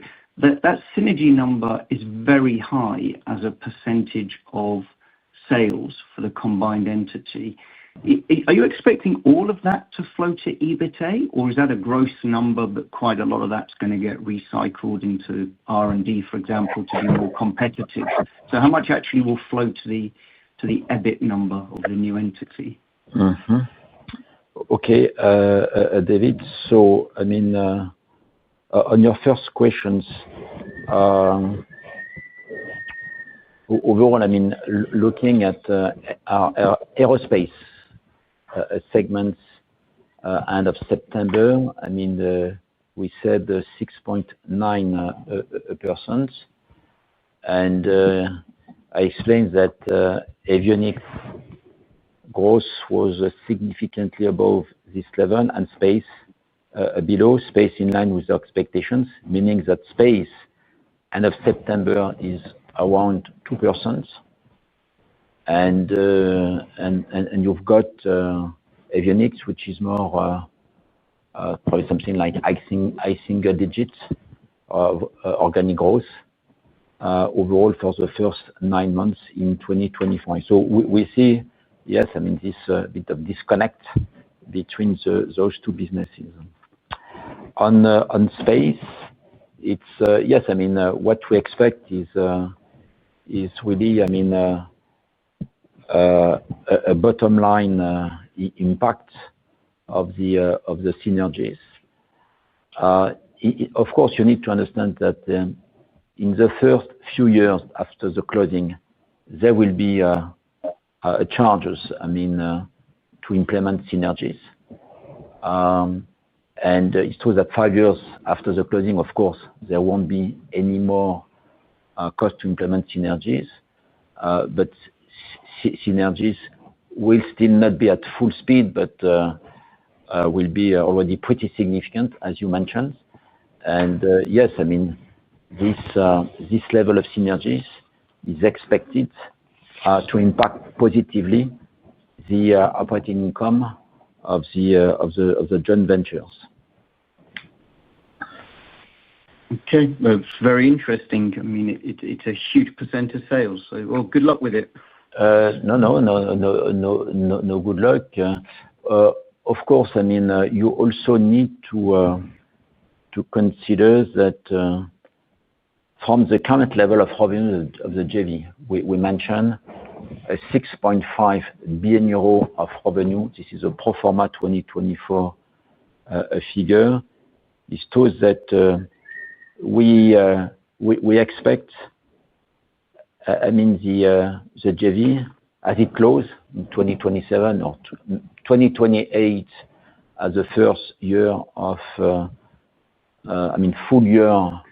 that synergy number is very high as a percentage of sales for the combined entity. Are you expecting all of that to flow to EBITA, or is that a gross number, but quite a lot of that's going to get recycled into R&D, for example, to be more competitive? So how much actually will flow to the EBIT number of the new entity? Mm-hmm. Okay, David. So, I mean, on your first questions, overall, I mean, looking at our aerospace segments end of September, I mean, we said 6.9%, and I explained that avionics growth was significantly above this level, and space below, space in line with the expectations, meaning that space end of September is around 2%, and you've got avionics, which is more probably something like high single digits of organic growth overall for the first 9 months in 2025. So we see, yes, I mean, this bit of disconnect between those two businesses. On space, it's yes, I mean, what we expect is really, I mean, a bottom line impact of the synergies. Of course, you need to understand that in the first few years after the closing, there will be charges, I mean, to implement synergies. And it's true that 5 years after the closing, of course, there won't be any more cost to implement synergies, but synergies will still not be at full speed, but will be already pretty significant, as you mentioned. And yes, I mean, this level of synergies is expected to impact positively the operating income of the joint ventures. Okay, that's very interesting. I mean, it's a huge percent of sales. So, well, good luck with it. No good luck. Of course, I mean, you also need to consider that from the current level of revenue of the JV, we mentioned a 6.5 billion euro of revenue. This is a pro forma 2024 figure. It shows that we expect, I mean, the JV, as it closes in 2027 or 2028 as the first year of, I mean, full year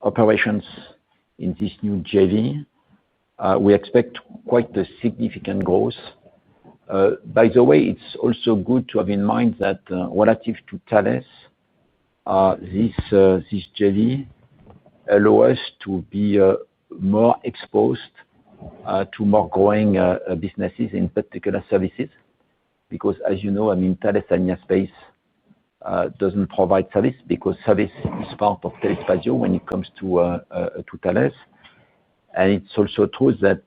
operations in this new JV, we expect quite a significant growth. By the way, it's also good to have in mind that relative to Thales, this JV allows us to be more exposed to more growing businesses, in particular services, because, as you know, I mean, Thales Alenia Space doesn't provide service, because service is part of Thales when it comes to Thales. And it's also true that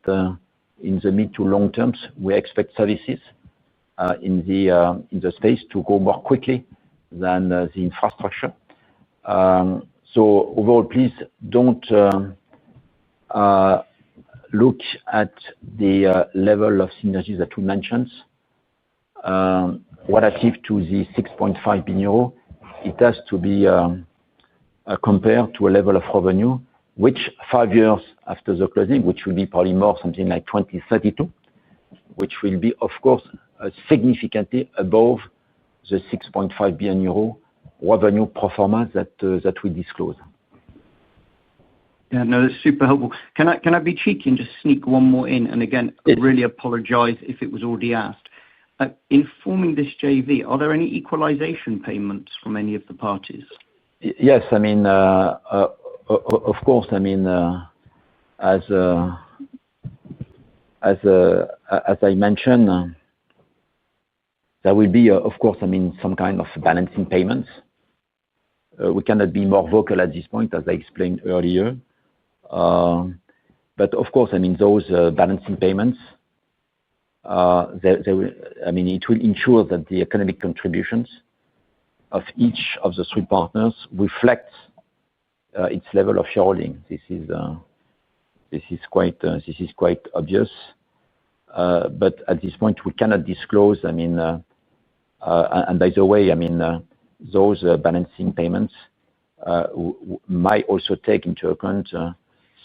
in the mid to long terms, we expect services in the space to go more quickly than the infrastructure. So overall, please don't look at the level of synergies that we mentioned. Relative to the 6.5 billion euro, it has to be compared to a level of revenue, which 5 years after the closing, which will be probably more something like 2032, which will be, of course, significantly above the 6.5 billion euro revenue pro forma that we disclose. Yeah, no, that's super helpful. Can I be cheeky and just sneak one more in? And again, I really apologize if it was already asked. in forming this JV, are there any equalization payments from any of the parties? Yes, I mean, of course, I mean, as I mentioned, there will be, of course, I mean, some kind of balancing payments. We cannot be more vocal at this point, as I explained earlier. But of course, I mean, those balancing payments, it will ensure that the economic contributions of each of the three partners reflect its level of shareholding. This is quite obvious. But at this point, we cannot disclose. I mean, and by the way, I mean, those balancing payments might also take into account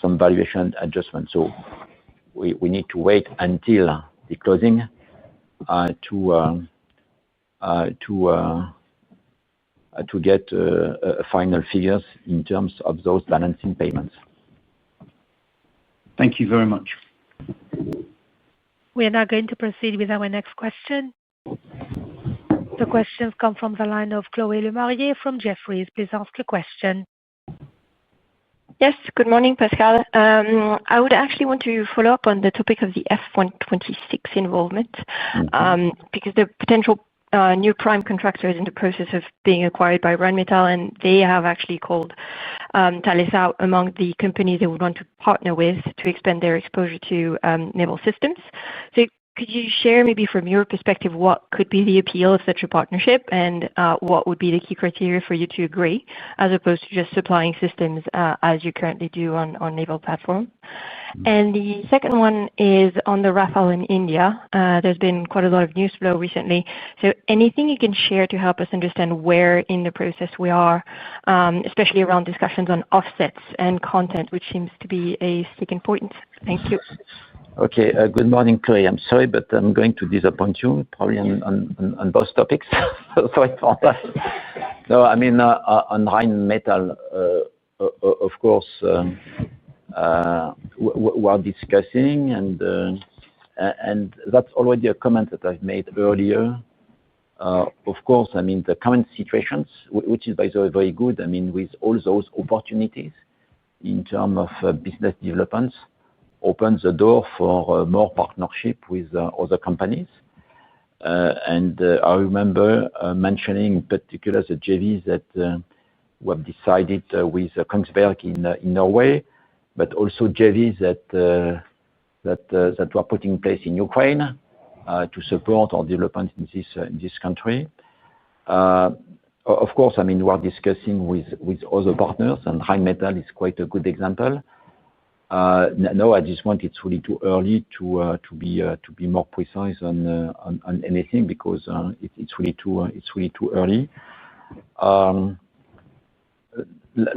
some valuation adjustments. So we need to wait until the closing to get final figures in terms of those balancing payments. Thank you very much. We are now going to proceed with our next question. The questions come from the line of Chloé Lemarié from Jefferies. Please ask a question. Yes, good morning, Pascal. I would actually want to follow up on the topic of the F126 involvement, because the potential new prime contractor is in the process of being acquired by Rheinmetall, and they have actually called Thales out among the companies they would want to partner with to expand their exposure to naval systems. So could you share maybe from your perspective what could be the appeal of such a partnership, and what would be the key criteria for you to agree, as opposed to just supplying systems as you currently do on naval platforms? And the second one is on the Rafale in India. There's been quite a lot of news flow recently. So anything you can share to help us understand where in the process we are, especially around discussions on offsets and content, which seems to be a sticking point. Thank you. Okay, good morning, Chloé. I'm sorry, but I'm going to disappoint you probably on both topics. Sorry for that. No, I mean, on Rheinmetall, of course, we are discussing, and that's already a comment that I've made earlier. Of course, I mean, the current situations, which is by the way very good, I mean, with all those opportunities in terms of business developments, opens the door for more partnership with other companies. And I remember mentioning in particular the JVs that we have decided with Kongsberg in Norway, but also JVs that were put in place in Ukraine to support our development in this country. Of course, I mean, we are discussing with other partners, and Rheinmetall is quite a good example. No, at this point, it's really too early to be more precise on anything, because it's really too early.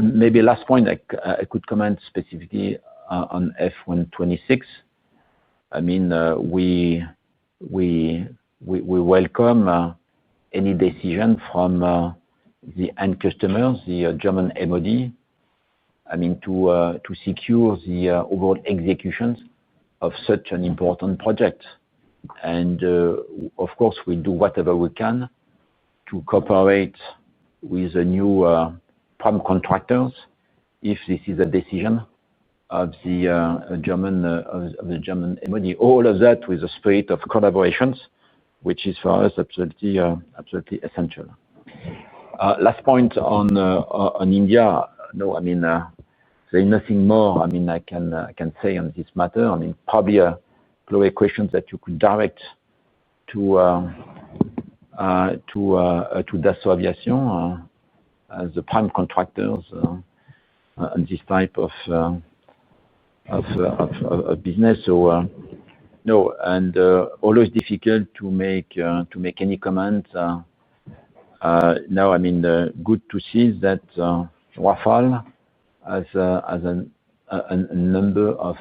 Maybe last point, I could comment specifically on F126. I mean, we welcome any decision from the end customers, the German MOD. I mean, to secure the overall execution of such an important project. And of course, we'll do whatever we can to cooperate with the new prime contractors if this is a decision of the German MOD. All of that with a spirit of collaborations, which is for us absolutely essential. Last point on India. No, I mean, there's nothing more. I mean, I can say on this matter. I mean, probably Chloé, questions that you could direct to Dassault Aviation as the prime contractors on this type of business. So no, and always difficult to make any comments. Now, I mean, good to see that Rafale has a number of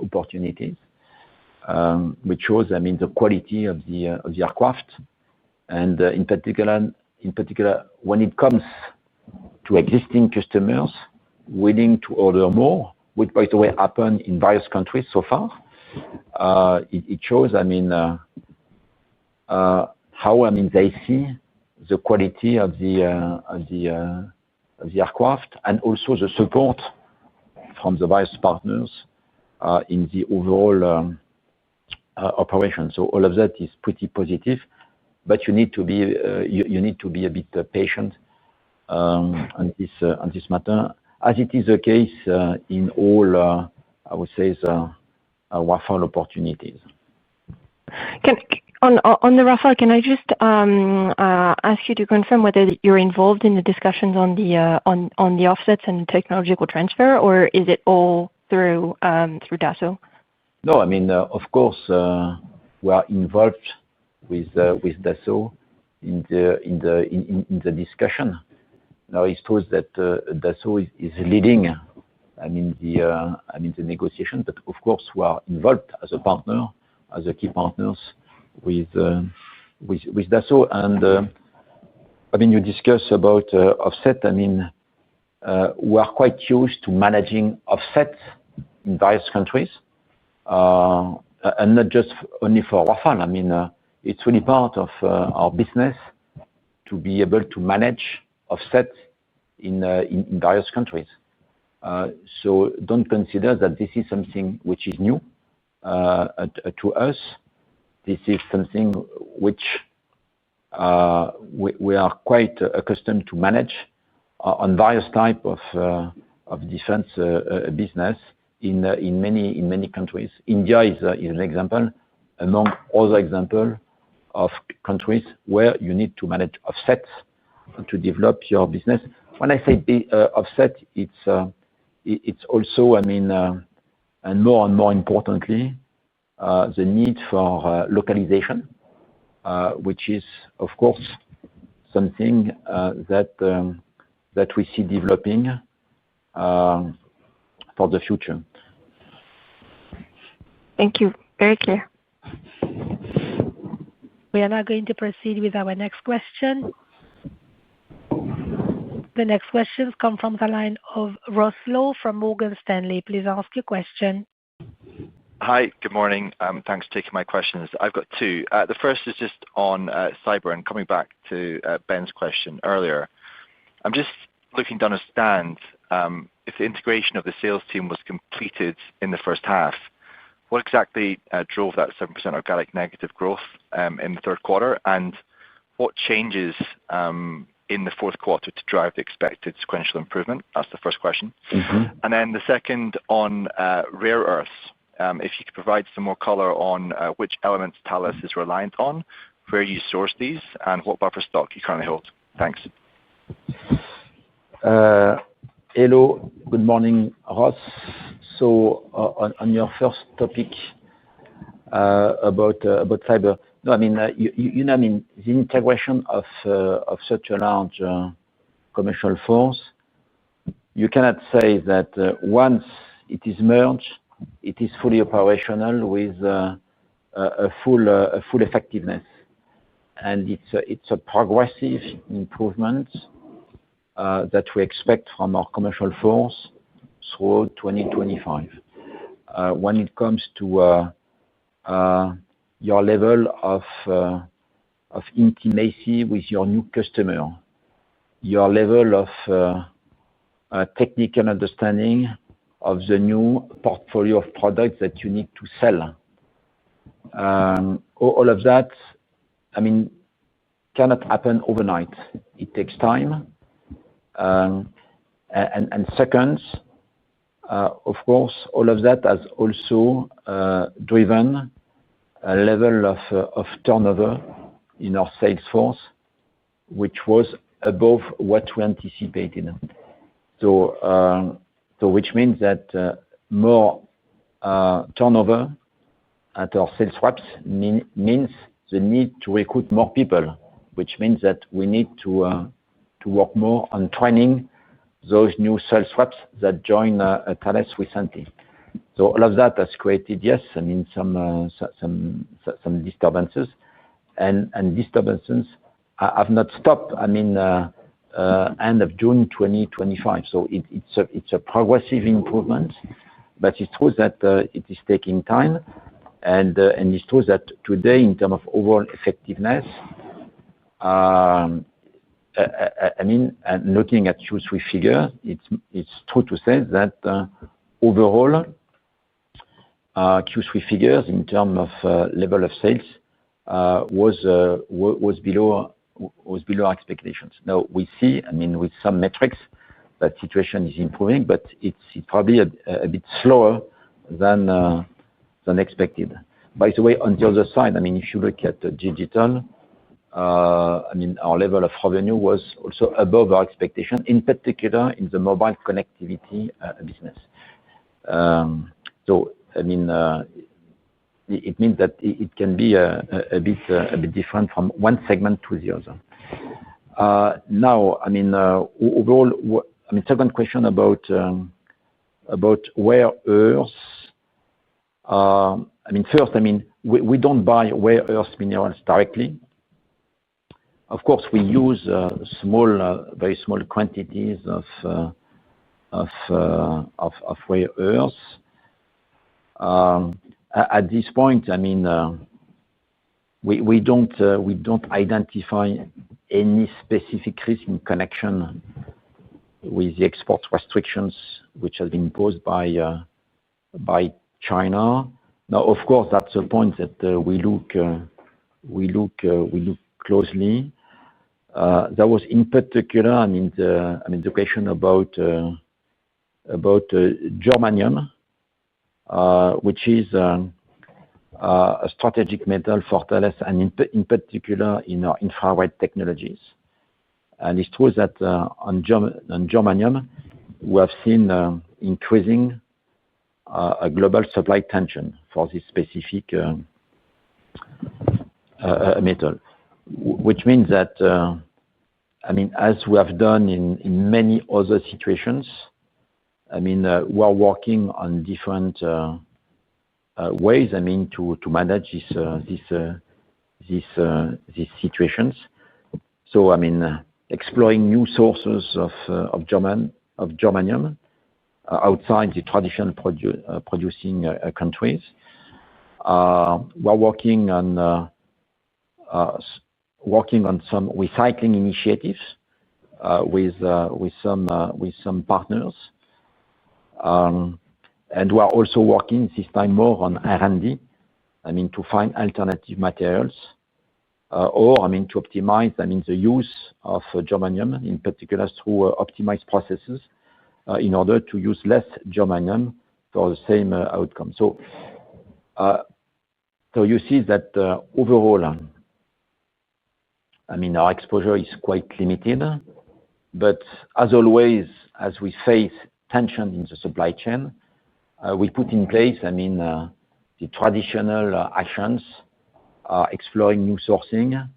opportunities, which shows, I mean, the quality of the aircraft, and in particular, when it comes to existing customers willing to order more, which by the way happened in various countries so far. It shows, I mean, how they see the quality of the aircraft and also the support from the various partners in the overall operation. All of that is pretty positive, but you need to be a bit patient on this matter, as it is the case in all, I would say, the Rafale opportunities. On the Rafale, can I just ask you to confirm whether you're involved in the discussions on the offsets and technological transfer, or is it all through Dassault? No, of course, we are involved with Dassault in the discussion. Now it's true that Dassault is leading, the negotiation, but of course we are involved as a partner, as a key partners with Dassault. And you discuss about offset. We are quite used to managing offsets in various countries, and not just only for Rafale. It's really part of our business to be able to manage offsets in various countries. So don't consider that this is something which is new to us. This is something which we are quite accustomed to manage on various types of defense business in many countries. India is an example, among other examples of countries where you need to manage offsets to develop your business. When I say offset, it's also, and more importantly, the need for localization, which is, of course, something that we see developing for the future. Thank you. Very clear. We are now going to proceed with our next question. The next questions come from the line of Ross Law from Morgan Stanley. Please ask your question. Hi, good morning. Thanks for taking my questions. I've got two. The first is just on cyber, and coming back to Ben's question earlier. I'm just looking to understand if the integration of the sales team was completed in the first half. What exactly drove that 7% organic negative growth in the third quarter, and what changes in the fourth quarter to drive the expected sequential improvement? That's the first question. And then the second on rare earths. If you could provide some more color on which elements Thales is reliant on, where you source these, and what buffer stock you currently hold. Thanks. Hello, good morning, Ross. So on your first topic about cyber, no, the integration of such a large commercial force, you cannot say that once it is merged, it is fully operational with a full effectiveness, and it's a progressive improvement that we expect from our commercial force through 2025. When it comes to your level of intimacy with your new customer, your level of technical understanding of the new portfolio of products that you need to sell, all of that, cannot happen overnight. It takes time. And second, of course, all of that has also driven a level of turnover in our sales force, which was above what we anticipated. So which means that more turnover at our sales reps means the need to recruit more people, which means that we need to work more on training those new sales reps that joined Thales recently. So all of that has created, yes, some disturbances, and disturbances have not stopped. End of June 2025. So it's a progressive improvement, but it's true that it is taking time. And it's true that today, in terms of overall effectiveness, and looking at Q3 figures, it's true to say that overall, Q3 figures in terms of level of sales was below our expectations. Now, we see, with some metrics, that situation is improving, but it's probably a bit slower than expected. By the way, on the other side, if you look at digital, our level of revenue was also above our expectation, in particular in the mobile connectivity business. It means that it can be a bit different from one segment to the other. Now, overall, second question about rare earths. First, we don't rare earth minerals directly. Of course, we use very small quantities of rare earths. At this point, we don't identify any specific risk in connection with the export restrictions which have been imposed by China. Now, of course, that's a point that we look closely. There was, in particular, the question about germanium, which is a strategic metal for Thales, and in particular in our infrared technologies. And it's true that on germanium, we have seen increasing a global supply tension for this specific metal, which means that, as we have done in many other situations, we are working on different ways, to manage these situations. So, exploring new sources of germanium outside the traditional producing countries. We are working on some recycling initiatives with some partners. And we are also working this time more on R&D, to find alternative materials, or to optimize the use of germanium, in particular through optimized processes, in order to use less germanium for the same outcome. So you see that overall, our exposure is quite limited. But as always, as we face tension in the supply chain, we put in place, the traditional actions, exploring new sourcing,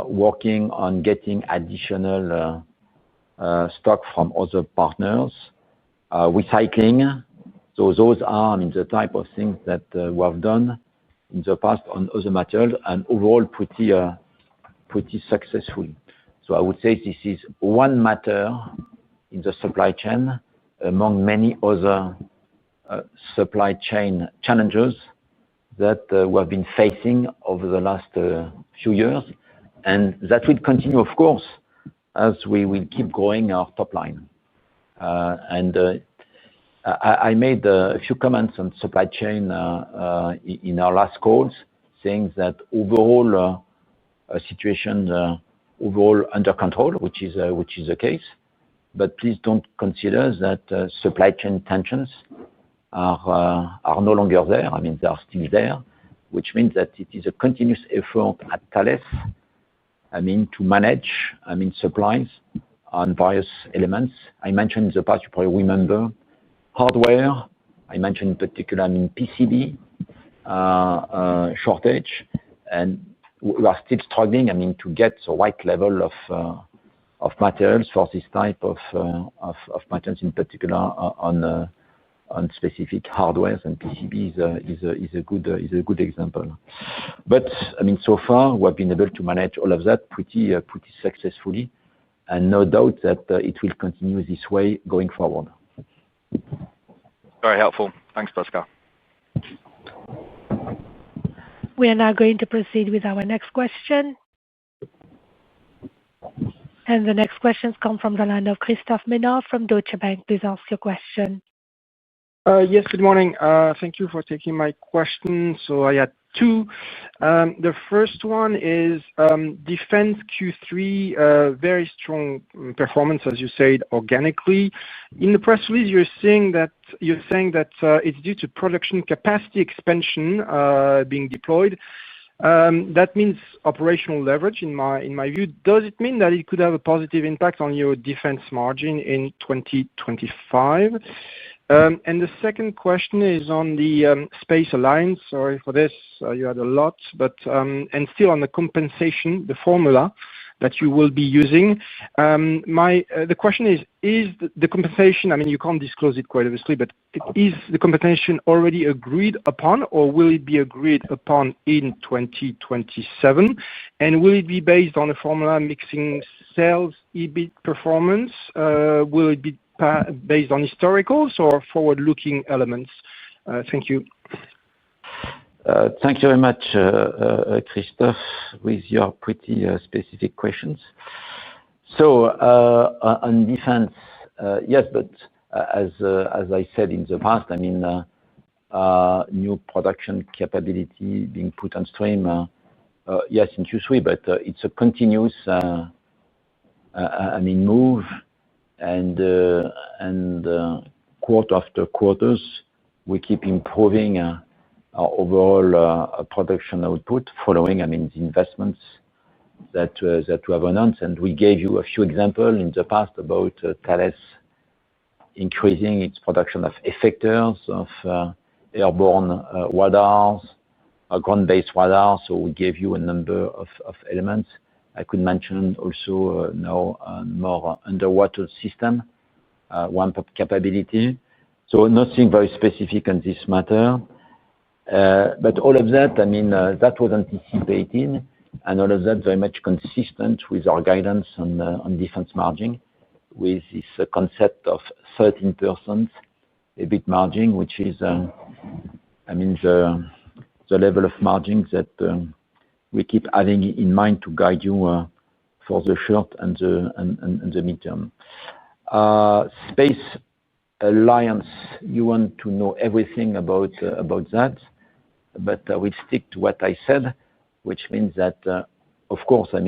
working on getting additional stock from other partners, recycling. So those are, the type of things that we have done in the past on other materials, and overall pretty successfully. So I would say this is one matter in the supply chain among many other supply chain challenges that we have been facing over the last few years, and that will continue, of course, as we will keep growing our top line. I made a few comments on supply chain in our last calls, saying that overall situation overall under control, which is the case. But please don't consider that supply chain tensions are no longer there. They are still there, which means that it is a continuous effort at Thales, to manage, supplies on various elements. I mentioned in the past, you probably remember, hardware. I mentioned in particular, PCB shortage, and we are still struggling, to get the right level of materials for this type of materials, in particular on specific hardware, and PCB is a good example. But so far we have been able to manage all of that pretty successfully, and no doubt that it will continue this way going forward. Very helpful. Thanks, Pascal. We are now going to proceed with our next question. The next questions come from the line of Christophe Menard from Deutsche Bank. Please ask your question. Yes, good morning. Thank you for taking my question. I had two. The first one is defense Q3, very strong performance, as you said, organically. In the press release, you're saying that it's due to production capacity expansion being deployed. That means operational leverage, in my view. Does it mean that it could have a positive impact on your defense margin in 2025? The second question is on the Space Alliance. Sorry for this, you had a lot, but still on the compensation, the formula that you will be using. The question is the compensation, I mean, you can't disclose it quite obviously, but is the compensation already agreed upon, or will it be agreed upon in 2027? Will it be based on a formula mixing sales, EBIT performance? Will it be based on historicals or forward-looking elements? Thank you. Thank you very much, Christophe, with your pretty specific questions. On defense, yes, but as I said in the past, I mean, new production capability being put on stream, yes, in Q3, but it's a continuous, move. Quarter after quarter, we keep improving our overall production output following, the investments that we have announced. We gave you a few examples in the past about Thales increasing its production of effectors, of airborne radars, ground-based radars. We gave you a number of elements. I could mention also now more underwater system, ramp-up capability. Nothing very specific on this matter. All of that, that was anticipated, and all of that very much consistent with our guidance on defense margin, with this concept of 13% EBIT margin, which is, the level of margins that we keep having in mind to guide you for the short and the midterm. Space Alliance, you want to know everything about that, but I will stick to what I said, which means that, of course, the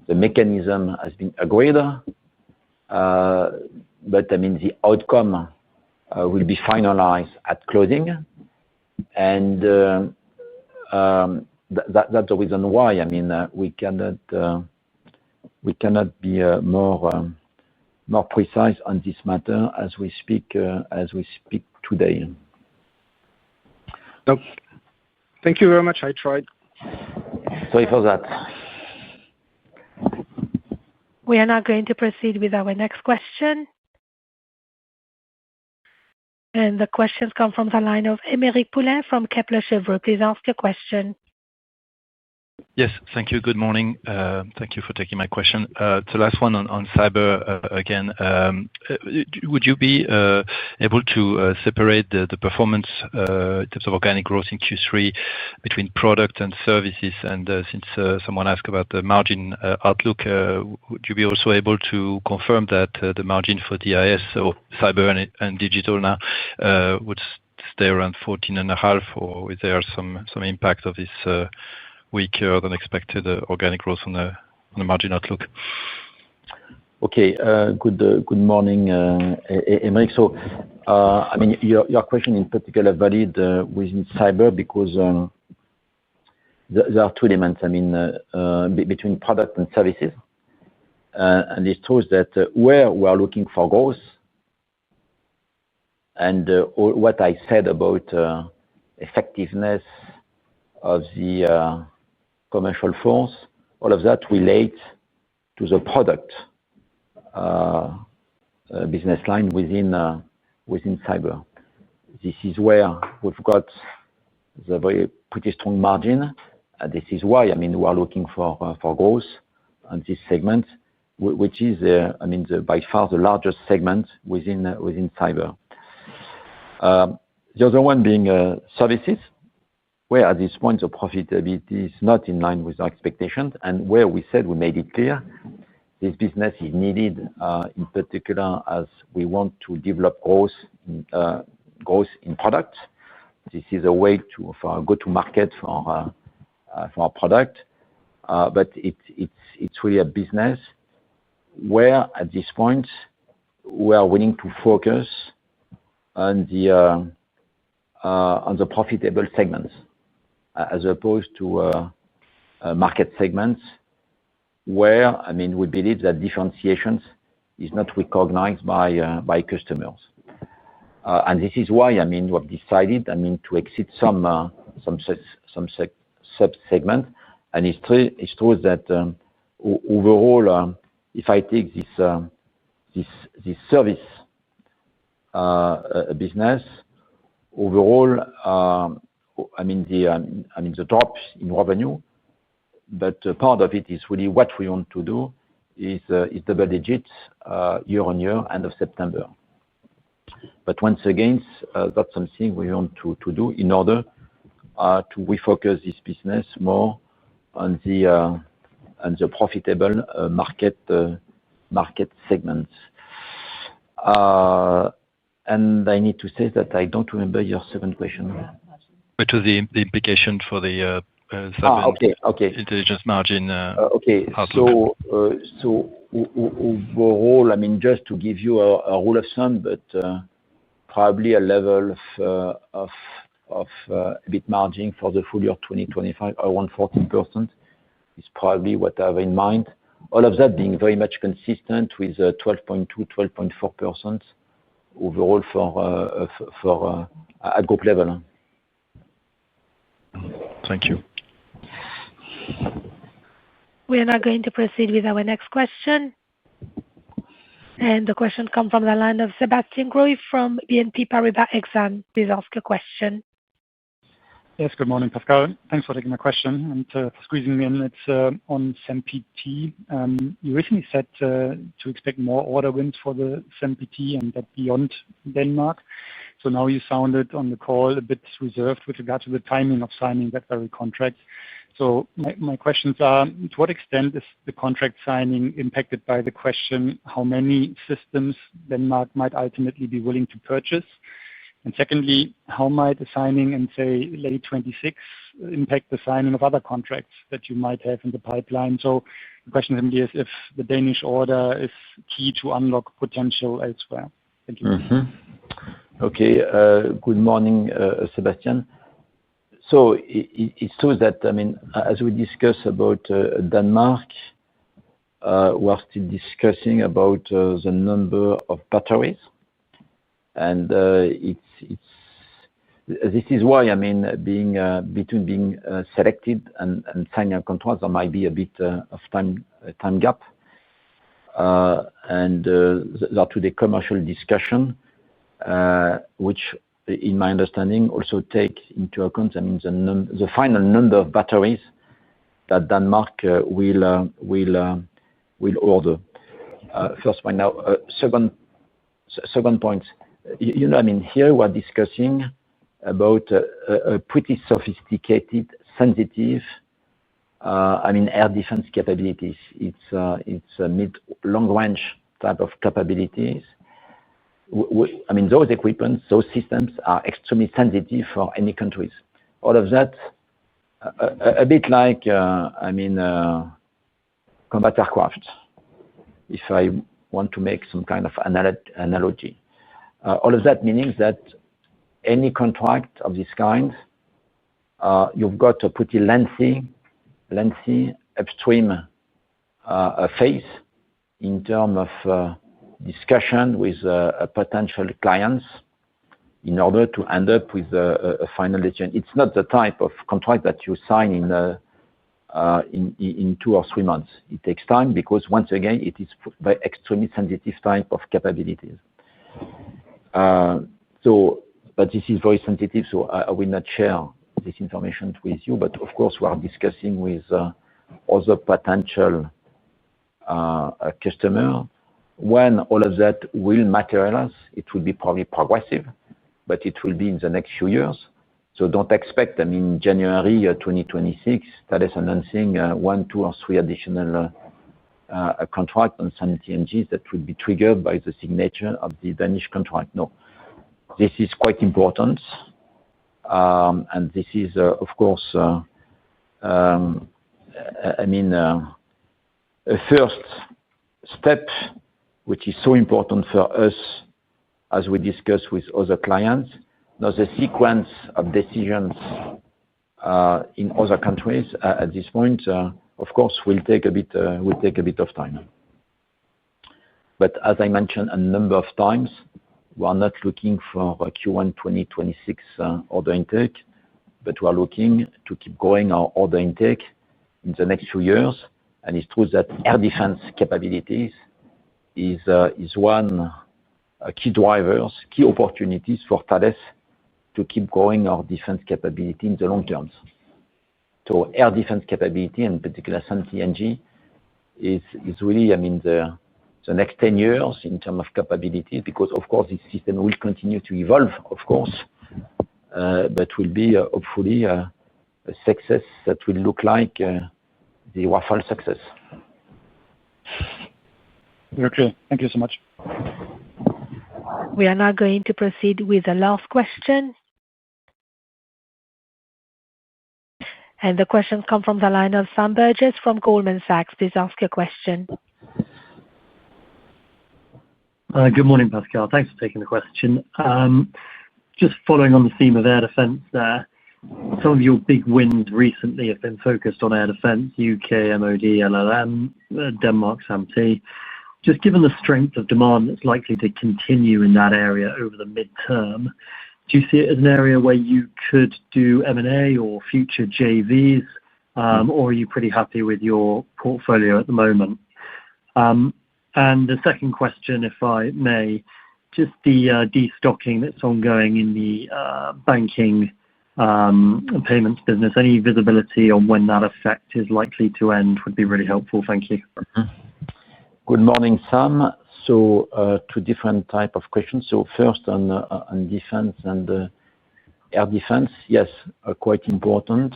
mechanism has been agreed, but the outcome will be finalized at closing. That's the reason why we cannot be more precise on this matter as we speak today. Thank you very much. I tried. Sorry for that. We are now going to proceed with our next question. The questions come from the line of Aymeric Poulain from Kepler Cheuvreux. Please ask your question. Yes, thank you. Good morning. Thank you for taking my question. The last one on cyber again. Would you be able to separate the performance in terms of organic growth in Q3 between product and services? Since someone asked about the margin outlook, would you be also able to confirm that the margin for DIS, so cyber and digital now, would stay around 14.5%, or is there some impact of this weaker than expected organic growth on the margin outlook? Okay. Good morning, Aymeric. Your question in particular valid within cyber because there are two elements. Between product and services, and it shows that where we are looking for growth, and what I said about effectiveness of the commercial force, all of that relates to the product business line within cyber. This is where we've got the very pretty strong margin. This is why we are looking for growth on this segment, which is by far the largest segment within cyber. The other one being services. where at this point the profitability is not in line with our expectations, and where we said we made it clear this business is needed, in particular as we want to develop growth in product. This is a way for go to market for our product, but it's really a business where at this point we are willing to focus on the profitable segments as opposed to market segments where we believe that differentiation is not recognized by customers, and this is why we have decided to exit some sub-segment. And it's true that overall, if I take this service business overall, the drop in revenue, but part of it is really what we want to do is double digits year-on-year end of September. But once again, that's something we want to do in order to refocus this business more on the profitable market segments. And I need to say that I don't remember your second question. What was the implication for the intelligence margin? Okay. So overall, just to give you a rule of thumb, but probably a level of EBIT margin for the full year 2025 around 14% is probably what I have in mind. All of that being very much consistent with 12.2%-12.4% overall for at group level. Thank you. We are now going to proceed with our next question. And the question comes from the line of Sebastian Growe from BNP Paribas Exane. Please ask a question. Yes, good morning, Pascal. Thanks for taking my question and for squeezing me in. It's on SAMPT. You recently said to expect more order wins for the SAMPT and that beyond Denmark. So now you sounded on the call a bit reserved with regard to the timing of signing that very contract. So my questions are, to what extent is the contract signing impacted by the question how many systems Denmark might ultimately be willing to purchase? And secondly, how might the signing in, say, late 2026 impact the signing of other contracts that you might have in the pipeline? So the question simply is if the Danish order is key to unlock potential elsewhere. Thank you. Okay. Good morning, Sebastian. So it's true that, as we discuss about Denmark, we are still discussing about the number of batteries. And this is why, between being selected and signing a contract, there might be a bit of time gap. And there are today commercial discussion, which, in my understanding, also take into account the final number of batteries that Denmark will order. First point. Now, second point. Here we are discussing about a pretty sophisticated, sensitive, air defense capabilities. It's a mid-long range type of capabilities. Those equipments, those systems are extremely sensitive for any countries. All of that, a bit like, combat aircraft, if I want to make some kind of analogy. All of that meaning that any contract of this kind, you've got a pretty lengthy upstream phase in terms of discussion with potential clients in order to end up with a final decision. It's not the type of contract that you sign in 2 or 3 months. It takes time because, once again, it is by extremely sensitive type of capabilities. But this is very sensitive, so I will not share this information with you. But of course, we are discussing with other potential customers. When all of that will materialize, it will be probably progressive, but it will be in the next few years. Don't expect, January 2026, Thales announcing 1, 2, or 3 additional contracts on some TNGs that will be triggered by the signature of the Danish contract. No. This is quite important. This is, of course, a first step, which is so important for us as we discuss with other clients. Now, the sequence of decisions in other countries at this point, of course, will take a bit of time. As I mentioned a number of times, we are not looking for a Q1 2026 order intake, but we are looking to keep growing our order intake in the next few years. It's true that air defense capabilities is one key drivers, key opportunities for Thales to keep growing our defense capability in the long term. Air defense capability, in particular SAMP/TNG, is really, the next 10 years in terms of capability, because, of course, this system will continue to evolve, of course, but will be hopefully a success that will look like the Rafale success. Okay. Thank you so much. We are now going to proceed with the last question. The questions come from the line of Sam Burgess from Goldman Sachs. Please ask your question. Good morning, Pascal. Thanks for taking the question. Just following on the theme of air defense there, some of your big wins recently have been focused on air defense, UK, MOD, LLM, Denmark, SAMP/T. Just given the strength of demand that's likely to continue in that area over the midterm, do you see it as an area where you could do M&A or future JVs, or are you pretty happy with your portfolio at the moment? The second question, if I may, just the destocking that's ongoing in the banking payments business. Any visibility on when that effect is likely to end would be really helpful. Thank you. Good morning, Sam. Two different types of questions. First on defense and air defense, yes, quite important.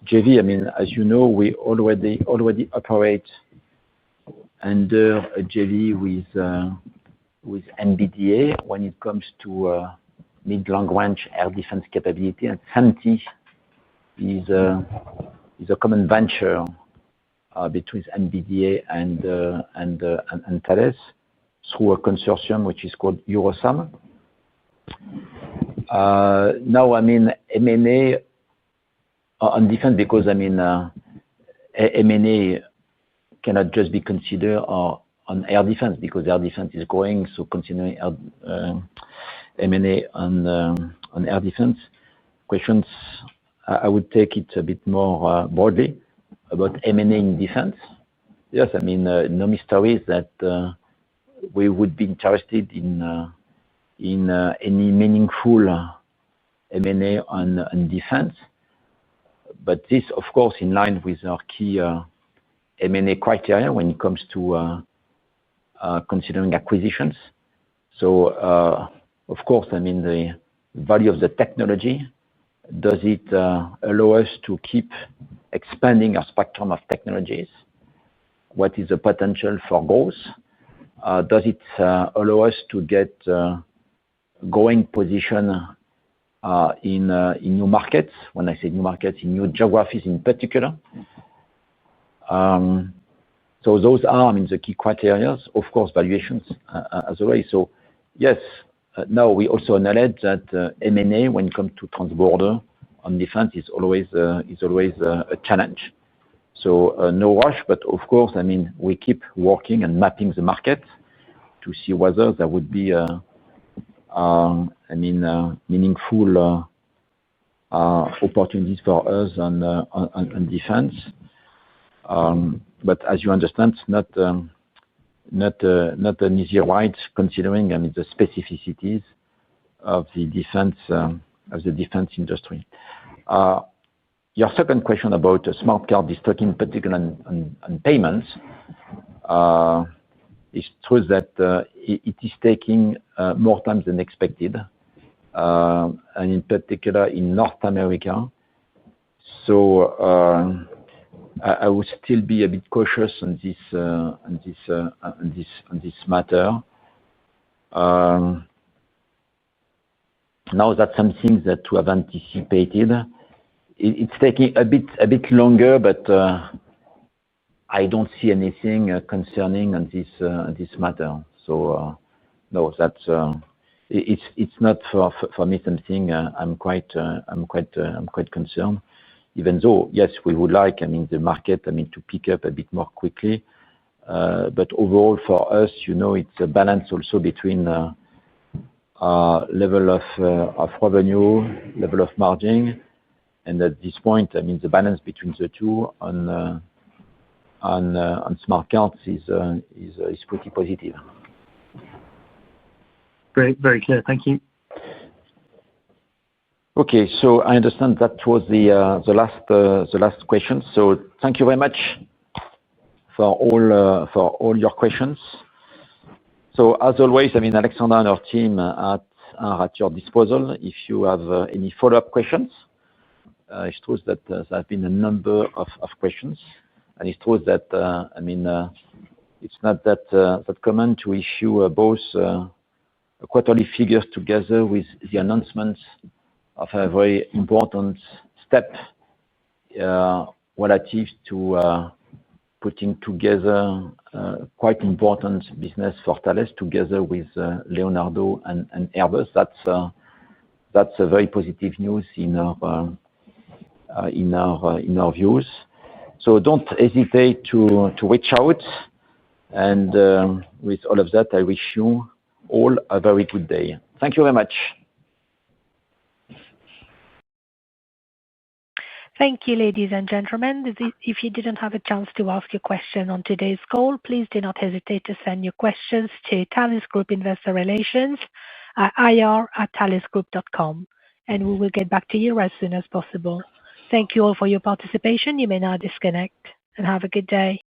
JV, as you know, we already operate under a JV with MBDA when it comes to mid-long range air defense capability. SAMP/T is a common venture between MBDA and Thales through a consortium which is called Eurosam. Now, M&A on defense, because M&A cannot just be considered on air defense, because air defense is growing. Considering M&A on air defense questions, I would take it a bit more broadly about M&A in defense. Yes, no mystery that we would be interested in any meaningful M&A on defense. This, of course, in line with our key M&A criteria when it comes to considering acquisitions. Of course, the value of the technology, does it allow us to keep expanding our spectrum of technologies? What is the potential for growth? Does it allow us to get growing position in new markets? When I say new markets, in new geographies in particular. Those are the key criteria. Of course, valuations as always. Yes, now we also acknowledge that M&A, when it comes to transborder on defense, is always a challenge. No rush, but of course, we keep working and mapping the market to see whether there would be meaningful opportunities for us on defense. As you understand, it's not an easy ride considering the specificities of the defense industry. Your second question about smart card destocking, particularly on payments, it's true that it is taking more time than expected and in particular in North America. So I would still be a bit cautious on this matter. Now that's something that we have anticipated. It's taking a bit longer, but I don't see anything concerning on this matter. So no, it's not for me something I'm quite concerned. Even though yes, we would like the market to pick up a bit more quickly. But overall for us, it's a balance also between level of revenue, level of margin, and at this point, the balance between the two on smart cards is pretty positive. Great, very clear. Thank you. Okay, so I understand that was the last question. So thank you very much for all your questions. So as always, Alexandra and our team are at your disposal if you have any follow-up questions. It's true that there have been a number of questions, and it's true that it's not that common to issue both quarterly figures together with the announcements of a very important step relative to putting together quite important business for Thales together with Leonardo and Airbus. That's a very positive news in our views. So don't hesitate to reach out. And with all of that, I wish you all a very good day. Thank you very much. Thank you, ladies and gentlemen. If you didn't have a chance to ask your question on today's call, please do not hesitate to send your questions to Thales Group Investor Relations at ir@thalesgroup.com, and we will get back to you as soon as possible. Thank you all for your participation. You may now disconnect and have a good day.